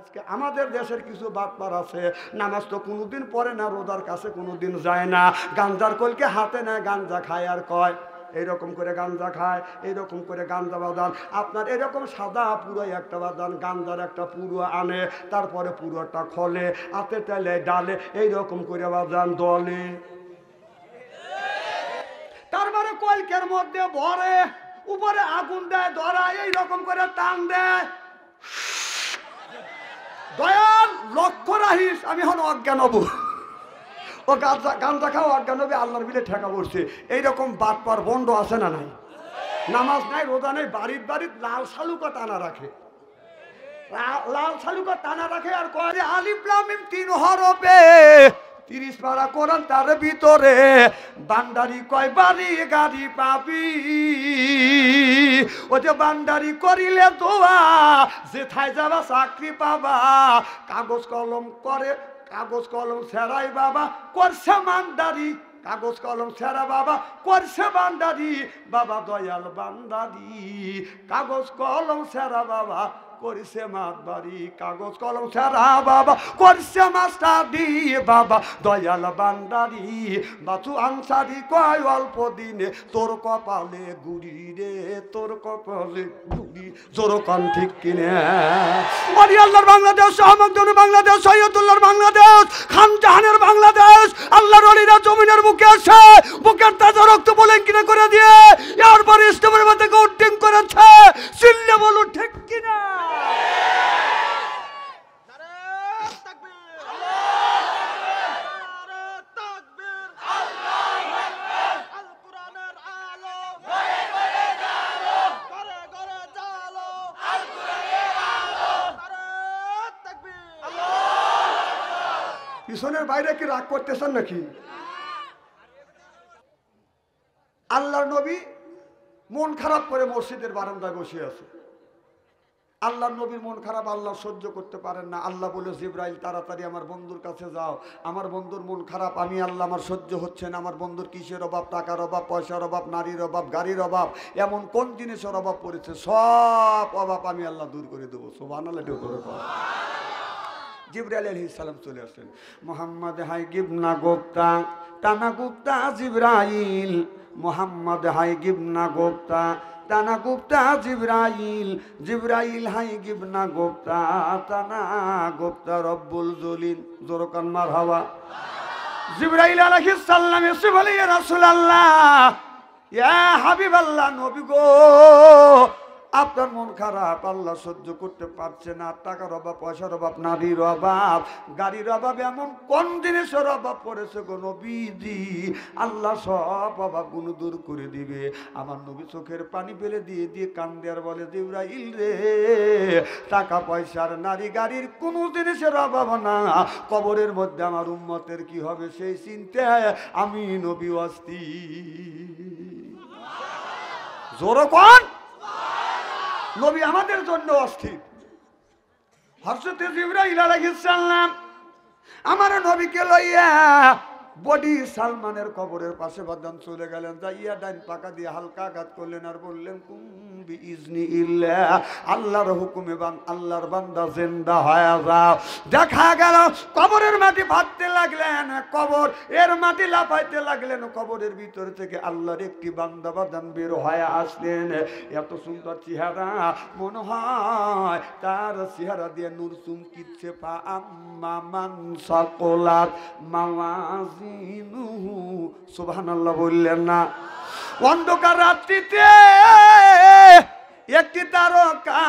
আজকে আমাদের দেশের কিছু বাটপার আছে, নামাজ তো কোনোদিন পড়ে না, রোজার কাছে কোনোদিন যায় না, গাঞ্জার কলকে হাতে নেয়, গাঞ্জা খায় আর কয় এইরকম করে গাঞ্জা খায়, এইরকম করে গাঞ্জা বাজান। আপনার এরকম সাদা পুরো একটা বাজান, গাঞ্জার একটা পুরো আনে, তারপরে পুরোটা খলে, হাতে তেলে ডালে, এইরকম করে বাজান দলে, তারপরে কলকের মধ্যে ভরে, উপরে আগুন দেয়, ধরায়, এইরকম করে টান দেয়। দয়াল লক্ষ্য রাখিস, আমি হন অজ্ঞান হব, ও গাঞ্জা খাওয়া অজ্ঞান হবে, আল্লাহর বিলে ঠেকা পড়ছে। এইরকম বাটপার বন্ধ আছে না নাই? নামাজ নাই, রোজা নেই, বাড়ির বাড়ির লাল শালুকা টানা রাখে, লাল শালুকা টানা রাখে, আর কয় আলিফ লাম মিম 3 হরফে 30 পারা কোরআন তার ভিতরে, বান্দারি কয় বাড়ি গাড়ি পাবি, ও যে বান্দারি করিলে দোয়া, যেথায় যাবা চাকরি পাবা, কাগজ কলম করে, কাগজ কলম ছেড়াই বাবা করছে মানদারি, কাগজ কলম ছেড়া বাবা করছে বান্দারি, বাবা দয়াল বান্দারি, কাগজ কলম ছেড়া বাবা করছে মাতবাড়ি, কাগজ কলম ছেড়া বাবা করছে মাস্টারি, বাবা দয়াল বান্দারি, বাচু আনসারি কয় অল্প দিনে তোর কপালে গুড়ি রে, তোর কপালে গুড়ি, জোর কান ঠিক কিনে। বাড়ি আল্লাহর বাংলাদেশ, আহমদুল্লাহ বাংলাদেশ, সৈয়দুল্লাহর বাংলাদেশ, খান জাহানের বাংলাদেশ, আল্লাহর ওলিরা জমিনের বুকে এসে বুকের তাজা রক্ত বলে কিনে করে দিয়ে এরপরে ইসলামের মধ্যে গৌটিং করেছে, চিল্লে বলুন ঠিক কিনা। পিছনের বাইরে কি রাগ করতেছেন নাকি? আল্লাহর নবী মন খারাপ করে মসজিদের বারান্দায় বসে আছে। আল্লাহর নবীর মন খারাপ আল্লাহ সহ্য করতে পারেন না। আল্লাহ বলে জিবরাইল তাড়াতাড়ি আমার বন্ধুর কাছে যাও, আমার বন্ধুর মন খারাপ, আমি আল্লাহ আমার সহ্য হচ্ছে না, আমার বন্ধুর কিসের অভাব, টাকার অভাব, পয়সার অভাব, নারীর অভাব, গাড়ির অভাব, এমন কোন জিনিসের অভাব পড়েছে, সব অভাব আমি আল্লাহ দূর করে দেবো। সুবহানাল্লাহ। জিবরাইল আলাইহিস সালাম চলে আসেন, মোহাম্মদ হাই গিবনা গোপ্তা টানা গুপ্তা জিবরাইল, মোহাম্মদ হাই গিবনা গোপ্তা টানা গুপ্তা জিবরাইল, জিবরাইল হাই গিবনা গোপ্তা টানা গোপ্তা রব্বুল জলিল, জোরকান মারহাবা। জিবরাইল আলাইহিস সালাম এসে বলে ইয়া রাসূলুল্লাহ, ইয়া হাবিবাল্লাহ, নবী গো আপনার মন খারাপ, আল্লাহ সহ্য করতে পারছে না, টাকার অভাব, পয়সার অভাব, নারীর অভাব, গাড়ির অভাব, এমন কোন জিনিসের অভাব পড়েছে গো নবীজি, আল্লাহ সব অভাবগুলো দূর করে দিবে। আমার নবী চোখের পানি ফেলে দিয়ে দিয়ে কান্দে আর বলে, জিবরাইল রে, টাকা পয়সার, নারী গাড়ির কোনো জিনিসের অভাব না, কবরের মধ্যে আমার উম্মতের কি হবে সেই চিন্তায় আমি নবী অস্থির। জোরে কোন নবী আমাদের জন্য অস্থির। হযরত জিবরাইল আলাইহিস সালাম আমার নবীকে লইয়া বডি সালমানের কবরের পাশে বাদান চলে গেলেন, যাইয়া ডাইন পাকা দিয়ে হালকা আঘাত করলেন আর বললেন, কুম বিইজনিল্লাহ, আল্লাহর হুকুমে আল্লাহর বান্দা জিন্দা হয়ে যাও। দেখা গেল কবরের মাটি ফাটতে লাগলেন, কবর এর মাটি লাফাইতে লাগলেন, কবরের ভিতর থেকে আল্লাহর একটি বান্দা বাদান বের হয়ে আসলেন। এত সুন্দর চেহারা, মনে হয় তার চেহারা দিয়ে নূর চুমকিচ্ছে। পা আম্মা মান সাকুলাত মাওয়াজিনুহু, সুবহানাল্লাহ বললেন না? অন্ধকার রাত্রিতে একটি তারকা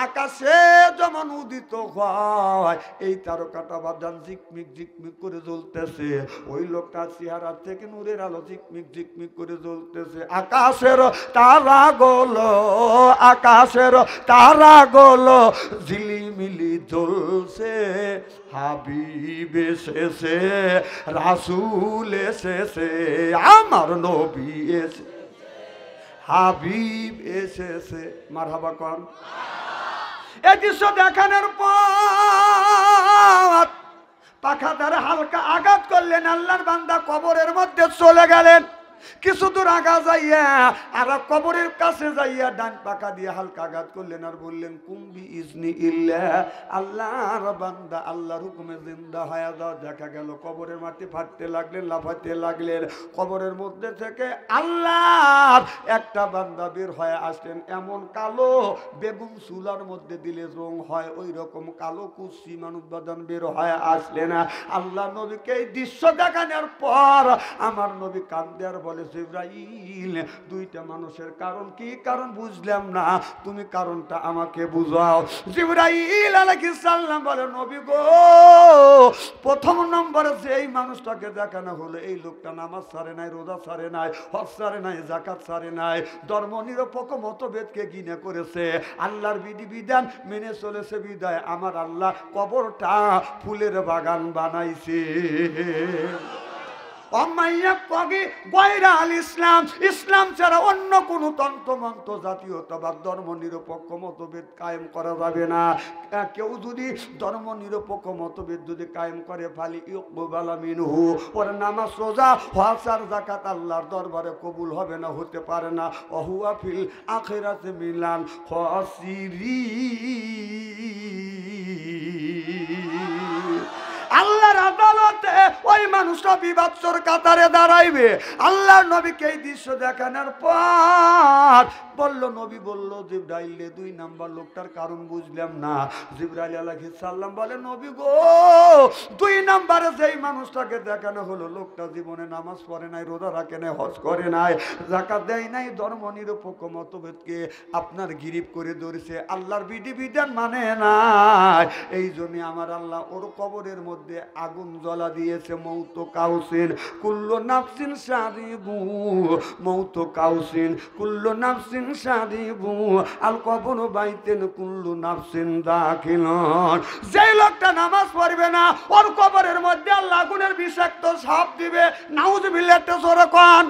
আকাশে যেমন উদিত হয়, এই তারকাটা বাদান ঝিকমিক ঝিকমিক করে জ্বলতেছে। ওই লোকটার চেহারা থেকে নূরের আলো ঝিকমিক ঝিকমিক করে জ্বলতেছে। আকাশের তারা গোলো, আকাশের তারা গোলো ঝিলিমিলি জ্বলছে, হাবিব এসেছে, রাসূল এসেছে, আমার নবী এসেছে, হাবিব এসেছে। মারহাবা কোন। এই দৃশ্য দেখানোর পর পাখা দ্বারা হালকা আঘাত করলেন, আল্লাহর বান্দা কবরের মধ্যে চলে গেলেন। কিছু দূর আগা যাইয়া আর কবরের কাছে যাইয়া ডান পাকা দিয়ে হালকা আঘাত করলেন আর বললেন কুম্বি ইজনি ইল্লা, আল্লাহর বান্দা আল্লাহর হুকুমে জিন্দা হয়ে যাও। দেখা গেল কবরের মাটি ফাটতে লাগলেন, লাফাতে লাগলেন। কবরের মধ্যে থেকে আল্লাহর একটা বান্দা বের হয়ে আসলেন, এমন কালো বেগুন চুলার মধ্যে দিলে রং হয় ওই রকম কালো কুচি মানুষ বাদান বের হয়ে আসলেন। আল্লাহ নবীকে এই দৃশ্য দেখানোর পর আমার নবী কাঁদে আর বলে জিবরাইল, দুইটা মানুষের কারণ কি? কারণ বুঝলাম না, তুমি কারণটা আমাকে বুঝাও। জিবরাইল আলাইহিস সালাম বলে নবী গো, প্রথম নম্বরে যে এই মানুষটাকে দেখানো হলো, এই লোকটা নামাজ ছাড়ে নাই, রোজা ছাড়ে নাই, হজ ছাড়ে নাই, যাকাত ছাড়ে নাই, ধর্ম নিরপেক্ষ মতভেদকে ঘৃণা করেছে, আল্লাহর বিধিবিধান মেনে চলেছে বিদায় আমার আল্লাহ কবরটা ফুলের বাগান বানাইছে। ইসলাম, ইসলাম ছাড়া অন্য কোন তন্ত্রমন্ত্র জাতীয়তাবাদ ধর্ম নিরপেক্ষ মতভেদ কায়েম করা যাবে না। কেউ যদি ধর্ম নিরপেক্ষ মতভেদ যদি কায়েম করে ফালি ইউকবালা মিনহু, ওর নামাজ রোজা হজ আর যাকাত আল্লাহর দরবারে কবুল হবে না, হতে পারে না। ওহুয়া ফিল আখিরাতে মিনাল খাসিরিন, আল্লাহর আদালতে ওই মানুষটা বিবাদর কাতারে দাঁড়াইবে। আল্লাহর নবীকে এই দৃশ্য দেখানোর পর বলল, নবী বলল জিবরাইল দুই নাম্বার লোকটার কারণ বুঝলাম না। জিবরাইল আলাইহিস সালাম বলে নবী গো, দুই নাম্বারে যেই মানুষটাকে দেখানো হলো, লোকটা জীবনে নামাজ পড়ে নাই, রোজা রাখে নাই, হজ করে নাই, যাকাত দেয় নাই, ধর্ম নিরপেক্ষ মতভেদকে আপনার গিরিফ করে ধরেছে, আল্লাহর বিধিবিধান মানে নাই। এই জন্য আমার আল্লাহ ওর কবরের মধ্যে আগুন জ্বলা দিয়েছে। মৌত কাউসিন কুল্লু নাফসিন সারিবু, মৌত কাউসিন কুল্লু নাফসিন সারিবু, আল কবর বাইতেন কুল্লু নাফসিন দাখিলুন। যেই লোকটা নামাজ পড়বে না, ওর কবরের মধ্যে আল্লাহ আগুনের বিষাক্ত সাপ দিবে। নাউজুবিল্লাহ, একটা জোরে কোন।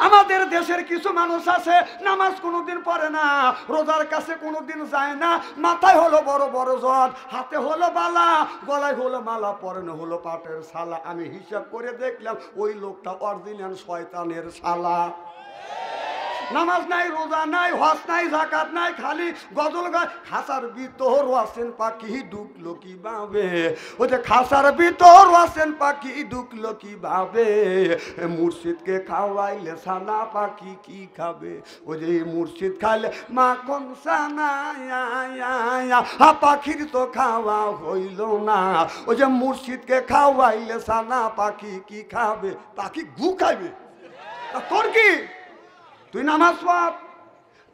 আমাদের দেশের কিছু মানুষ আছে নামাজ কোনোদিন পড়ে না, রোজার কাছে কোনোদিন যায় না, মাথায় হলো বড় বড় জট, হাতে হলো বালা, গলায় হলো মালা, পরনে হলো পাটের শালা। আমি হিসাব করে দেখলাম ওই লোকটা অরিজিনাল শয়তানের শালা। নামাজ নাই, রোজা নাই, হজ নাই, যাকাত নাই, খালি গজল গায়। খাসার ভিতর আছেন পাখি ঢুকলো কিভাবে, ওই যে খাসার ভিতর আছেন পাখি ঢুকলো কিভাবে, মুর্শিদকে খাওয়াইলে সানা পাখি কি খাবে, ওই যে মুর্শিদ খাইলে মাখন সানা পাখির তো খাওয়া হইল না, ওই যে মুর্শিদকে খাওয়াইলে সানা পাখি কি খাবে, পাখি গু খাইবে। তোর কি? তুই নামাজ পড়।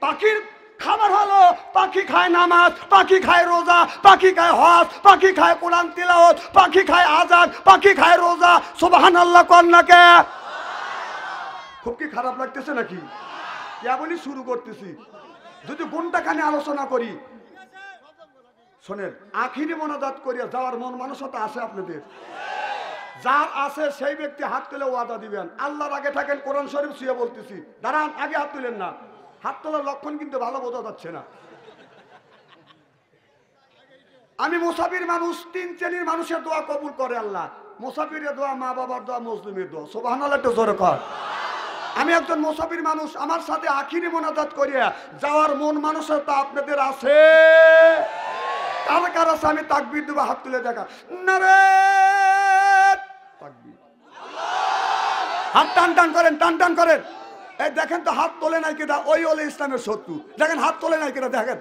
পাখির খাবার হলো পাখি খায় নামাজ, পাখি খায় রোজা, পাখি খায় হজ, পাখি খায় কোরআন তিলাওয়াত, পাখি খায় আযান, পাখি খায় রোজা। সুবহানাল্লাহ কোন না কে? খুব কি খারাপ লাগতেছে নাকি? কেবলই শুরু করতেছি, যদি ঘন্টাখানে আলোচনা করি। শোনেন, আখিরি মোনাজাত করিয়া যাওয়ার মন মানসতা আছে আপনাদের? যার আছে সেই ব্যক্তি হাত তুলে ওয়াদা দিবেন। আল্লাহর আগে থাকেন, কোরআন শরীফ ছুঁয়ে বলতেছি, দাঁড়ান, আগে হাত তুলেন না। হাত তোলার লক্ষণ কিন্তু ভালো বোঝা যাচ্ছে না। আমি মুসাফির মানুষ, তিন শ্রেণীর মানুষের দোয়া কবুল করে আল্লাহ। মুসাফিরের দোয়া, মা বাবার দোয়া, মুসলিমের দোয়া। সুবহানাল্লাহ, একটু জোরে কর। আমি একজন মুসাফির মানুষ, আমার সাথে আখিরি মোনাজাত করিয়া যাওয়ার মন মানসতা আপনাদের আছে? কার কার আছে? আমি তাকবীর দেব, হাত তুলে দেখা। নারে তাকবীর, হাত টান টান করেন, টান টান করেন। এই দেখেন তো হাত তোলে নাই কেটা, ওই হলে ইসলামের শত্রু। দেখেন হাত তোলে নাই কেটা, দেখেন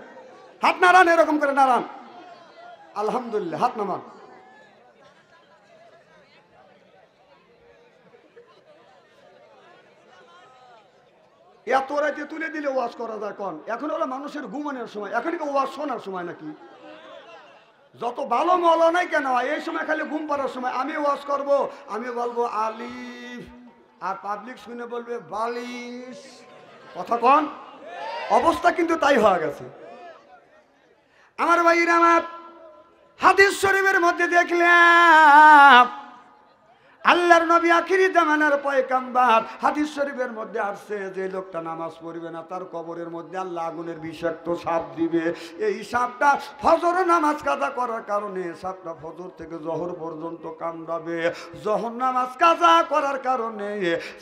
হাত নাড়ান, এরকম করে নাড়ান। আলহামদুলিল্লাহ, হাত নামান। এত রাতে তুলে দিলে ওয়াজ করা যায় কোন? এখন হলো মানুষের ঘুমানোর সময়, এখন কি ওয়াজ শোনার সময় নাকি? যত ভালো মৌলানাই কেন এই সময় খালি ঘুম পাড়ার সময়। আমি ওয়াজ করব, আমি বলবো আলিফ, আর পাবলিক শুনে বলবে বালিশ। কথা কন? অবস্থা কিন্তু তাই হয়ে গেছে। আমার ভাইরা, আমার হাদিস শরীফের মধ্যে দেখলাম আল্লাহর নবী আখিরি জামানার পয়গাম্বার, হাদিস শরীফের মধ্যে আসছে যে লোকটা নামাজ পড়বে না তার কবরের মধ্যে আল্লাহ আগুনের বিষাক্ত সাপ দিবে। এই সাপটা ফজর নামাজ কাজা করার কারণে সাপটা ফজর থেকে জোহর পর্যন্ত কামড়াবে, জোহর নামাজ কাজা করার কারণে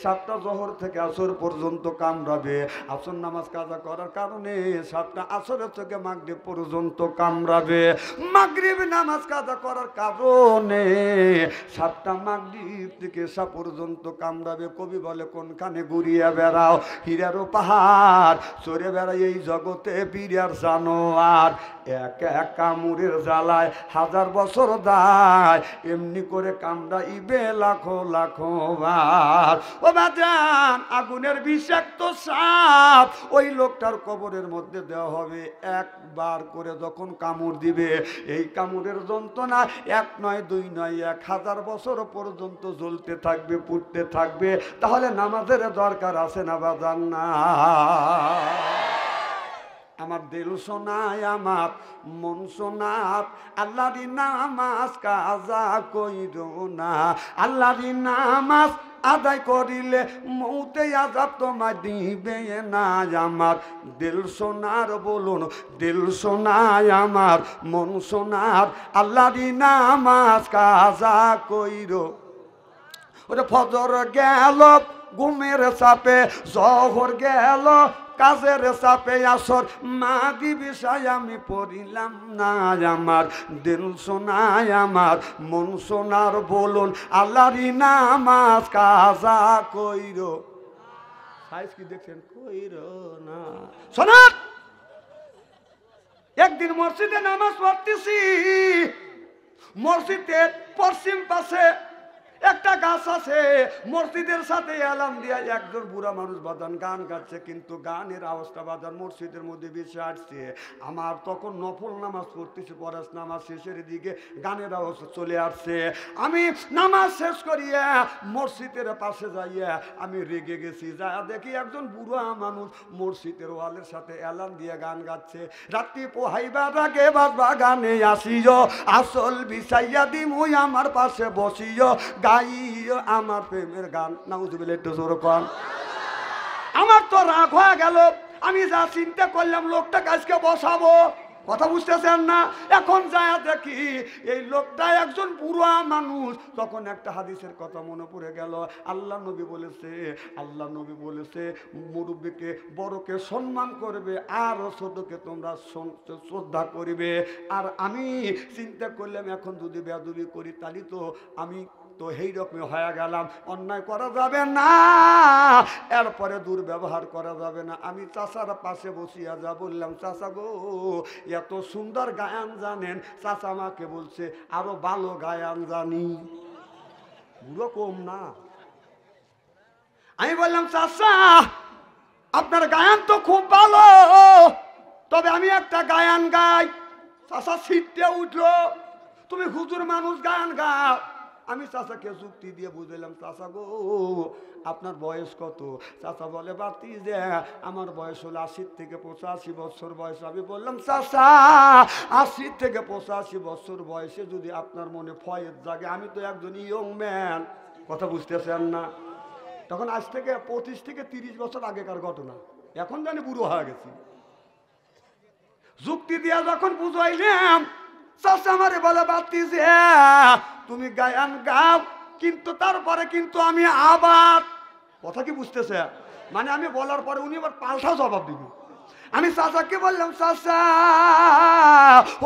সাপটা জোহর থেকে আসর পর্যন্ত কামড়াবে, আসর নামাজ কাজা করার কারণে সাপটা আসরের থেকে মাগরিব পর্যন্ত কামড়াবে, মাগরিব নামাজ কাজা করার কারণে সাপটা মাগরিব থেকে সা পর্যন্ত কামড়াবে। কবি বলে কোনখানে ঘুরিয়া বেড়াও হীরারও পাহাড়, চড়ে বেড়াই এই জগতে বীরের জানোয়ার, এক এক কামড়ের জ্বালায় হাজার বছর দায়, এমনি করে কামড়াইবে লাখো লাখো বার। ও বাজান, আগুনের বিষাক্ত সাপ ওই লোকটার কবরের মধ্যে দেওয়া হবে, একবার করে যখন কামড় দিবে এই কামড়ের যন্ত্রণা এক নয় দুই নয় 1000 বছর পর্যন্ত জ্বলতে থাকবে, পুড়তে থাকবে। তাহলে নামাজের দরকার আছে না বাজান? না। আমার দিল শোনায়, আমার মন শোনাত, আল্লাহর নামাজ কাজা কইর না, আল্লাহর নামাজ আদায় করিলে মৌতে আযাব তোমায় দিবে না। আমার দিল সোনার বলুন, দিল শোনায়, আমার মন শোনার, আল্লাহর নামাজ কাজা কইর। ওরে ফজর গেল ঘুমের চাপে, জোহর গেল কাজের চাপে, আসর মাগরিব ইশায় আমি পড়িলাম না। আমার দিল শোনায়, আমার মন শোনার বলুন, আল্লাহর নামাজ কাজা কইর। সাইজ কি দেখছেন? কইর না। শোনান, একদিন মসজিদে নামাজ পড়তেছি, মসজিদের পশ্চিম পাশে একটা গাছ আছে, মসজিদের সাথে এলাম দিয়া একজন বুড়া মানুষ বাজান গান গাচ্ছে, কিন্তু গানের আওয়াজটা বাজান মসজিদের মধ্যে বেশি আসছে। আমার তখন নফল নামাজ পড়তেছি, পরাস নামাজ শেষের দিকে গানের আওয়াজ চলে আসছে। আমি নামাজ শেষ করিয়া মসজিদের পাশে যাইয়া আমি রেগে গেছি, যা দেখি একজন বুড়া মানুষ মসজিদের ওয়ালের সাথে এলান দিয়ে গান গাচ্ছে, রাত্রি পোহাইবার আগে বাজবা গানে আসিও, আসল বিছাইয়া দিমুই আমার পাশে বসিও, গাইও আমার প্রেমের গান। নাউজুবিল্লাহ, একটু জোরে কোন। আমার তো রাগ হয়ে গেল, আমি যা চিন্তা করলাম লোকটাকে আজকে বসাবো, কথা বুঝতেছেন না? এখন যায় দেখি এই লোকটা একজন বুড়া মানুষ। তখন একটা হাদিসের কথা মনে পড়ে গেল, আল্লাহ নবী বলেছে, আল্লাহ নবী বলেছে মুরব্বীকে বড়কে সম্মান করবে আর ছোটকে তোমরা শ্রদ্ধা করবে। আর আমি চিন্তা করলাম এখন যদি বেয়াদবি করি তাহলে তো আমি তো এই রকমই হয়ে গেলাম, অন্যায় করা যাবে না, এরপরে দুর্ব্যবহার করা যাবে না। আমি চাচার পাশে বসিয়া যা বললাম, চাচা গো এত সুন্দর গায়ান জানেন? চাচা আমাকে বলছে আরো ভালো গায়ান জানি। বুড়ো কম না। আমি বললাম চাচা আপনার গায়ান তো খুব ভালো, তবে আমি একটা গায়ান গাই। চাচা সিটে উঠলো, তুমি হুজুর মানুষ গান গাও। আমি চাচাকে যুক্তি দিয়ে বুঝলাম, চাচা গো আপনার বয়স কত? চাচা বলে বাতি যে আমার বয়স হলো 80 থেকে 85 বছর বয়স। আমি বললাম চাচা 80 থেকে 85 বছর বয়সে যদি আপনার মনে ফয়েজ জাগে, আমি তো একজন ইয়ং ম্যান, কথা বুঝতেছেন না? তখন আজ থেকে 25 থেকে 30 বছর আগেকার ঘটনা, এখন জানি বুড়ো হয়ে গেছি। যুক্তি দিয়া যখন বুঝাইলাম, চাচা আমারে বলে বাতি যে তুমি গায়ান গাও, কিন্তু তারপরে কিন্তু আমি আবার, কথা কি বুঝতেছে? মানে আমি বলার পরে উনি আবার পাল্টা জবাব দিবে। আমি চাচাকে বললাম চাচা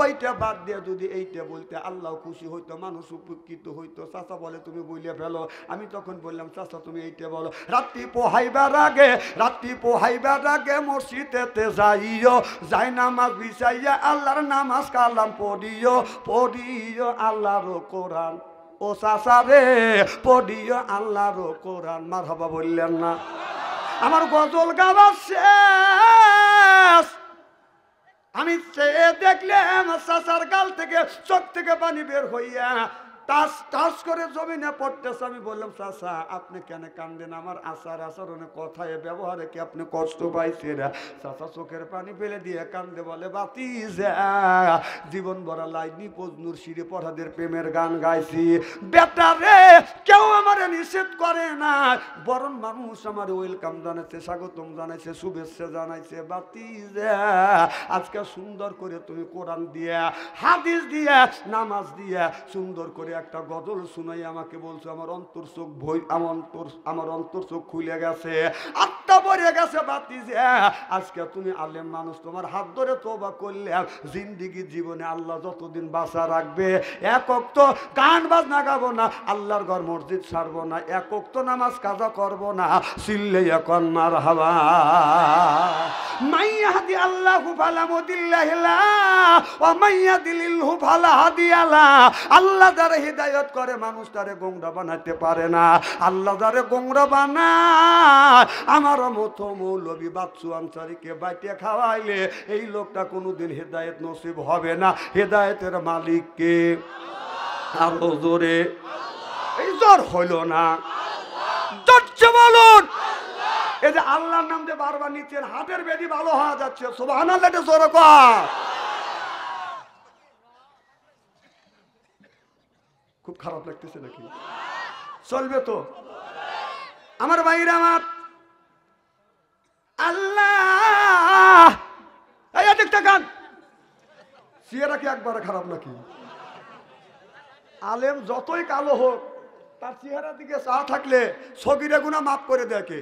ওইটা বাদ দিয়ে যদি এইটা বলতে আল্লাহ খুশি হইতো, মানুষ উপকৃত হইতো। চাচা বলে তুমি বইলে ফেলো। আমি তখন বললাম চাচা তুমি এইটা বলো, রাত্রি পোহাইবার আগে মসজিদেতে যাইও, যাই নামাজ বিছাইয়া আল্লাহর নামাজ কালাম পড়িও আল্লাহর কোরআন। ও চাচা রে পড়িও আল্লাহর কোরআন। মারহাবা বললেন না? আমার গজল গাওয়া শেষ। আমি চেয়ে দেখলাম চাচার গাল থেকে চোখ থেকে পানি বের হইয়া টাস টাস করে জমিনে পড়তেছে। আমি বললাম চাচা আপনি কেন কান্দেন? আমার আচরণে কথায় ব্যবহারে কি আপনি কষ্ট পাইছেন? চাচা চোখের পানি ফেলে দিয়ে কান্দে, বলে বাতি যা জীবন ভরা লাইনি পজনুর শিরে পড়াদের প্রেমের গান গাইছি। বেটা রে কেউ আমার আমার নিষেধ করে না, বরং মানুষ আমার ওয়েলকাম জানাইছে, স্বাগতম জানাইছে, শুভেচ্ছা জানাইছে। বাতিজা আজকে সুন্দর করে তুমি কোরআন দিয়া, হাদিস দিয়া, নামাজ দিয়া সুন্দর করে একটা গজল শুনাই আমাকে বলছো, আমার অন্তর চোখ ভই, আমার অন্তর চোখ খুলে গেছে, আত্মা ভরে গেছে। বাতিজা আজকে তুমি আলেম মানুষ, তোমার হাত ধরে তওবা করলে জিন্দিগি জীবনে আল্লাহ যতদিন বাঁচা রাখবে, এক ওয়াক্ত গান বাজনা গাবো না, আল্লাহর ঘর মসজিদ ছাড়বো না, এক ওয়াক্ত নামাজ কাজা করবো না। সিল্লে এখন মারহাবা। মাইয়াহদি আল্লাহু ফালা মুদিল্লাহ লাহু ওয়া মাইয়াদিলিলহু ফালা হাদিয়া লাহু। আল্লাহ যারা হিদায়াত করে মানুষ তারে গোমরা বানাতে পারে না, আল্লাহ যারে গোমরা বানায় আমার মতো মৌলবী বাদশু আনসারীকে বাইতে খাওয়াইলে এই লোকটা কোনোদিন হেদায়েত নসিব হবে না। হেদায়েতের মালিক কে? আরো জোরে। এই জোর হইল না, জোরছে বলুন। এই যে আল্লাহর নাম দিয়ে বারবার নিচ্ছেন, হাতের বেদি ভালো হওয়া যাচ্ছে। সুবহানাল্লাহ, এটা জোরে কর। খুব খারাপ লাগতেছে নাকি? চলবে তো আমার ভাইরা আমার। আল্লাহ এই দেখতে গান চেহারা কি একবারে খারাপ নাকি? আলেম যতই কালো হোক তার চেহারা দিকে চা থাকলে সগীরা গুনাহ মাফ করে দেখে।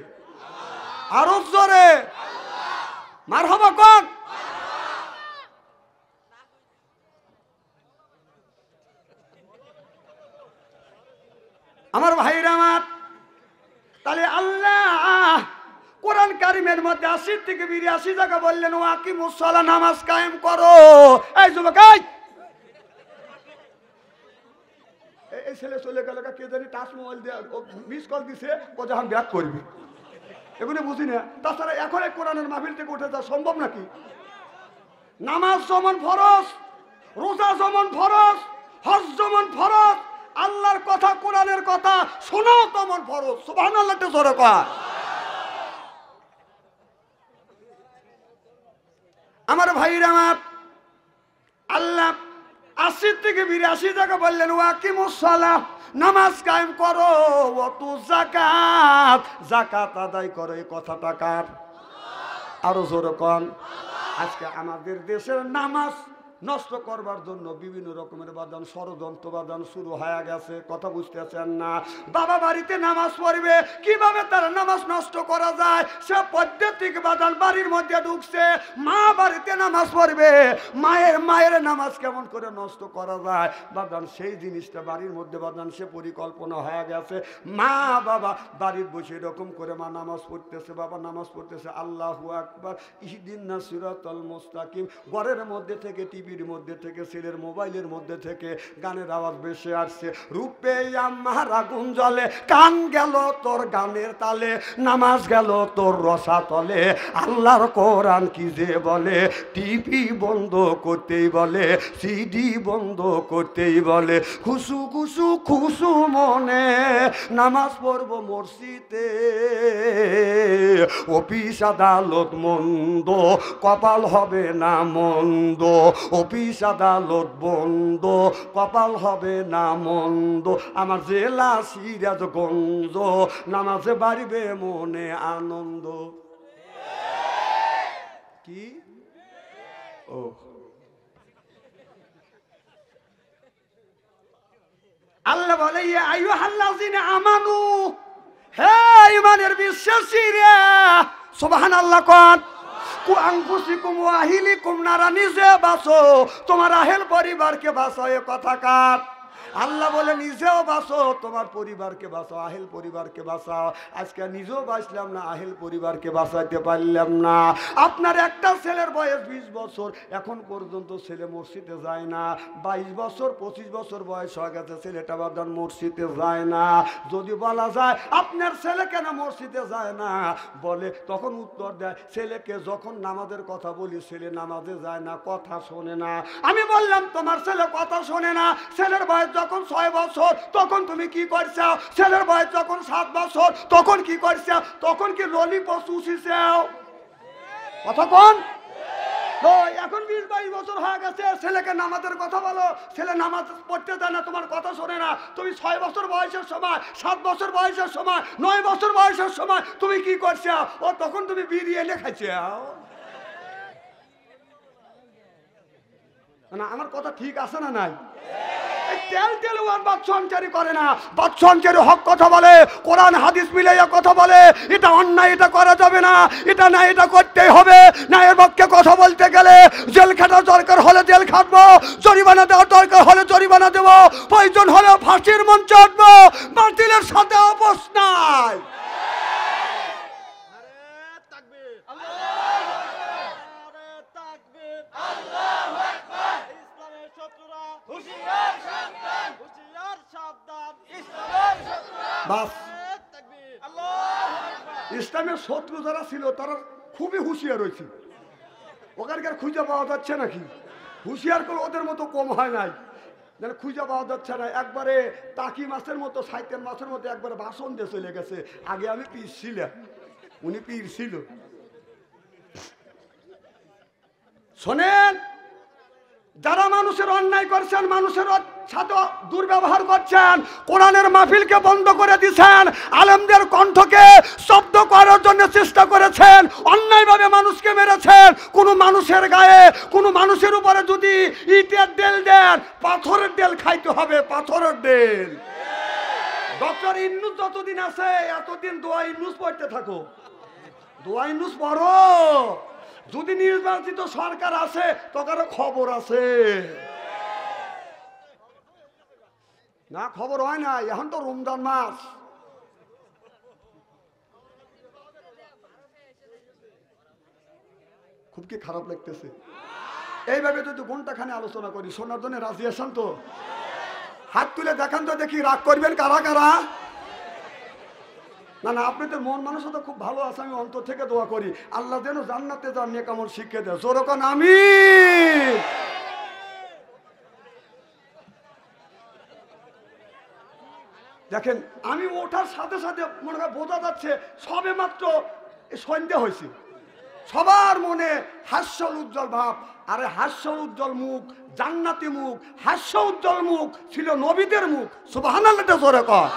আরো জোরে মারহাবা কোন? আমার ভাইরা আমার, তাহলে আল্লাহ কোরআন কারিমের মধ্যে 80 থেকে 82 জায়গা বললেন ওয়াকিমুস সালাহ, নামাজ কায়েম করো। এই যুবক, এই ছেলে চলে গেল, কে জানি টাচ মোবাইল দিয়ে মিস কল দিছে, ও যখন ব্যাক করবি, এগুলো বুঝি না। তাছাড়া এখন এই কোরআনের মাহফিল থেকে উঠে যাওয়া সম্ভব নাকি? নামাজ যেমন ফরজ, রোজা যেমন ফরজ, হজ যেমন ফরজ, আল্লাহর কথা কোরআনের কথা শোনাও তেমন ফরজ। সুবহানাল্লাহ, জোরে কর। আমার ভাইরা আমার, আল্লাহ 80 থেকে 82 টাকা বললেন ওয়াকিমুস সালাহ, নামাজ কায়েম করো, ওয়াতু যাকাত, যাকাত আদায় করো। এই কথাটা কার? আরো জোরে কোন? আজকে আমাদের দেশের নামাজ নষ্ট করবার জন্য বিভিন্ন রকমের বাদান, ষড়যন্ত্র বাদান শুরু হয়ে গেছে। কথা বুঝতেছেন না? বাবা বাড়িতে নামাজ পড়বে, কিভাবে তার নামাজ নষ্ট করা যায় সে পদ্ধতিক বাদান বাড়ির মধ্যে ঢুকছে। মা বাড়িতে নামাজ পড়বে, মায়ের নামাজ কেমন করে নষ্ট করা যায় বাদান, সেই জিনিসটা বাড়ির মধ্যে বাদান সে পরিকল্পনা হয়ে গেছে। মা বাবা বাড়ির বসে এরকম করে মা নামাজ পড়তেছে, বাবা নামাজ পড়তেছে, আল্লাহু আকবার, ইহদিনাস সিরাতাল মুস্তাকিম। ঘরের মধ্যে থেকে, টিভির মধ্যে থেকে, ছেলের মোবাইলের মধ্যে থেকে গানের আওয়াজ বেশি আসছে। রূপে আমার আগুন জ্বলে, কান গেল তোর গানের তালে, নামাজ গেল তোর রসা তলে। আল্লাহর কোরআন কি যে বলে, টিভি বন্ধ করতেই বলে, সিডি বন্ধ করতেই বলে। খুশু খুশু খুশু মনে নামাজ পড়ব মসজিদে, অফিস আদালত মন্দ, কপাল হবে না মন্দ। অফিস আদালত বন্ধ, কপাল হবে না মন্দ। আমার জেলা সিরাজগঞ্জ, নামাজে বাড়িবে মনে আনন্দ। কি ও আল্লাহ বলে, ইয়া আইয়ুহাল্লাযিনা আমানু, হে ঈমানের বিশ্বাসীরা, সুবহানাল্লাহ কোন? আনফুসিকুম ওয়া আহলিকুম নারা, নিজে বাঁচো, তোমার আহেল পরিবারকে বাঁচো। এ কথা কার? আল্লাহ বলে নিজেও বাঁচো, তোমার পরিবারকে বাঁচাও, আহেল পরিবারকে বাঁচাও। আজকে নিজেও বাঁচলাম না, আহেল পরিবারকে বাঁচাইতে পারলাম না। আপনার একটা ছেলের বয়স 20 বছর, এখন পর্যন্ত ছেলে মসজিদে যায় না। 22 বছর 25 বছর বয়স হয়ে গেছে, ছেলেটা বাদান মসজিদে যায় না। যদি বলা যায় আপনার ছেলে কেন মসজিদে যায় না, বলে তখন উত্তর দেয়, ছেলেকে যখন নামাজের কথা বলি ছেলে নামাজে যায় না, কথা শোনে না। আমি বললাম তোমার ছেলে কথা শোনে না, ছেলের বয়স যখন 6 বছর তখন তুমি কি করছো? ছেলের বয়স যখন 7 বছর তখন কি করছো? তখন কি ললিপপ চুষিছো? কথা কোন? তো এখন 20-22 বছর হয়ে গেছে, ছেলেকে নামাজের কথা বলো, ছেলে নামাজ পড়তে দেয় না, তোমার কথা শোনে না। তুমি 6 বছর বয়সের সময়, 7 বছর বয়সের সময়, 9 বছর বয়সের সময় তুমি কি করছো? ও তখন তুমি বিড়ি এনে খাইছো। না, আমার কথা ঠিক আছে না নাই? তেল ওয়ার বাদশাহী করে না, বাদশাহী হক কথা বলে, কোরআন হাদিস মিলাইয়া কথা বলে। এটা অন্যায়, এটা করা যাবে না, এটা না, এটা করতেই হবে। না, এর পক্ষে কথা বলতে গেলে জেল খাটার দরকার হলে জেল খাটবো, জরিমানা দেওয়ার দরকার হলে জরিমানা দেবো, প্রয়োজন হলে ফাঁসির মঞ্চে উঠবো। বাতিলের সাথে আপোষ নাই। ইসলামের শত্রু যারা ছিল তারা খুবই হুঁশিয়ার হয়েছে। ওখানকার খুঁজে পাওয়া যাচ্ছে নাকি? হুঁশিয়ার করে ওদের মতো কম হয় নাই, খুঁজে পাওয়া যাচ্ছে না। একবারে টাকি মাছের মতো, সাইতের মাছের মতো একবারে ভাষণ দিয়ে চলে গেছে। আগে আমি পীর ছিলাম, উনি পীর ছিল। শোনেন, যারা মানুষের অন্যায় করছেন, মানুষের সাথে দুর্ব্যবহার করছেন, কোরআনের মাহফিলকে বন্ধ করে দিয়েছেন, আলেমদের কণ্ঠকে শব্দ করার জন্য চেষ্টা করেছেন, অন্যায়ভাবে মানুষকে মেরেছেন। কোনো মানুষের গায়ে, কোনো মানুষের উপরে যদি ইটের দেল দেন, পাথরের দেল খাইতে হবে, পাথরের দেল। ডক্টর ইন্নুস যতদিন আছে এতদিন দোয়া ইন্নুস পড়তে থাকো, দোয়া ইন্নুস পড়ো। যদি নির্বাচিত সরকার আছে তখন খবর আছে না? খবর হয় না। এখন তো রমজান মাস, খুব কি খারাপ লাগতেছে। এইভাবে যদি ঘন্টাখানে আলোচনা করি, শোনার জন্য রাজি আছেন তো? হাত তুলে দেখান তো দেখি, রাগ করবেন কারা কারা? না না, আপনাদের মন মানসিকতা খুব ভালো আছে। আমি অন্তর থেকে দোয়া করি আল্লাহ যেন জান্নাতে যান নেক আমল শিক্ষা দেয়। জোরে কোন আমিন। দেখেন, আমি ওঠার সাথে সাথে মনে হয় বোঝা যাচ্ছে সবে মাত্র সন্ধ্যা হয়েছে, সবার মনে হাস্য উজ্জ্বল ভাব। আরে হাস্য উজ্জ্বল মুখ, জান্নাতি মুখ, হাস্য উজ্জ্বল মুখ ছিল নবীদের মুখ। সুবহানাল্লাহ জোরে কর।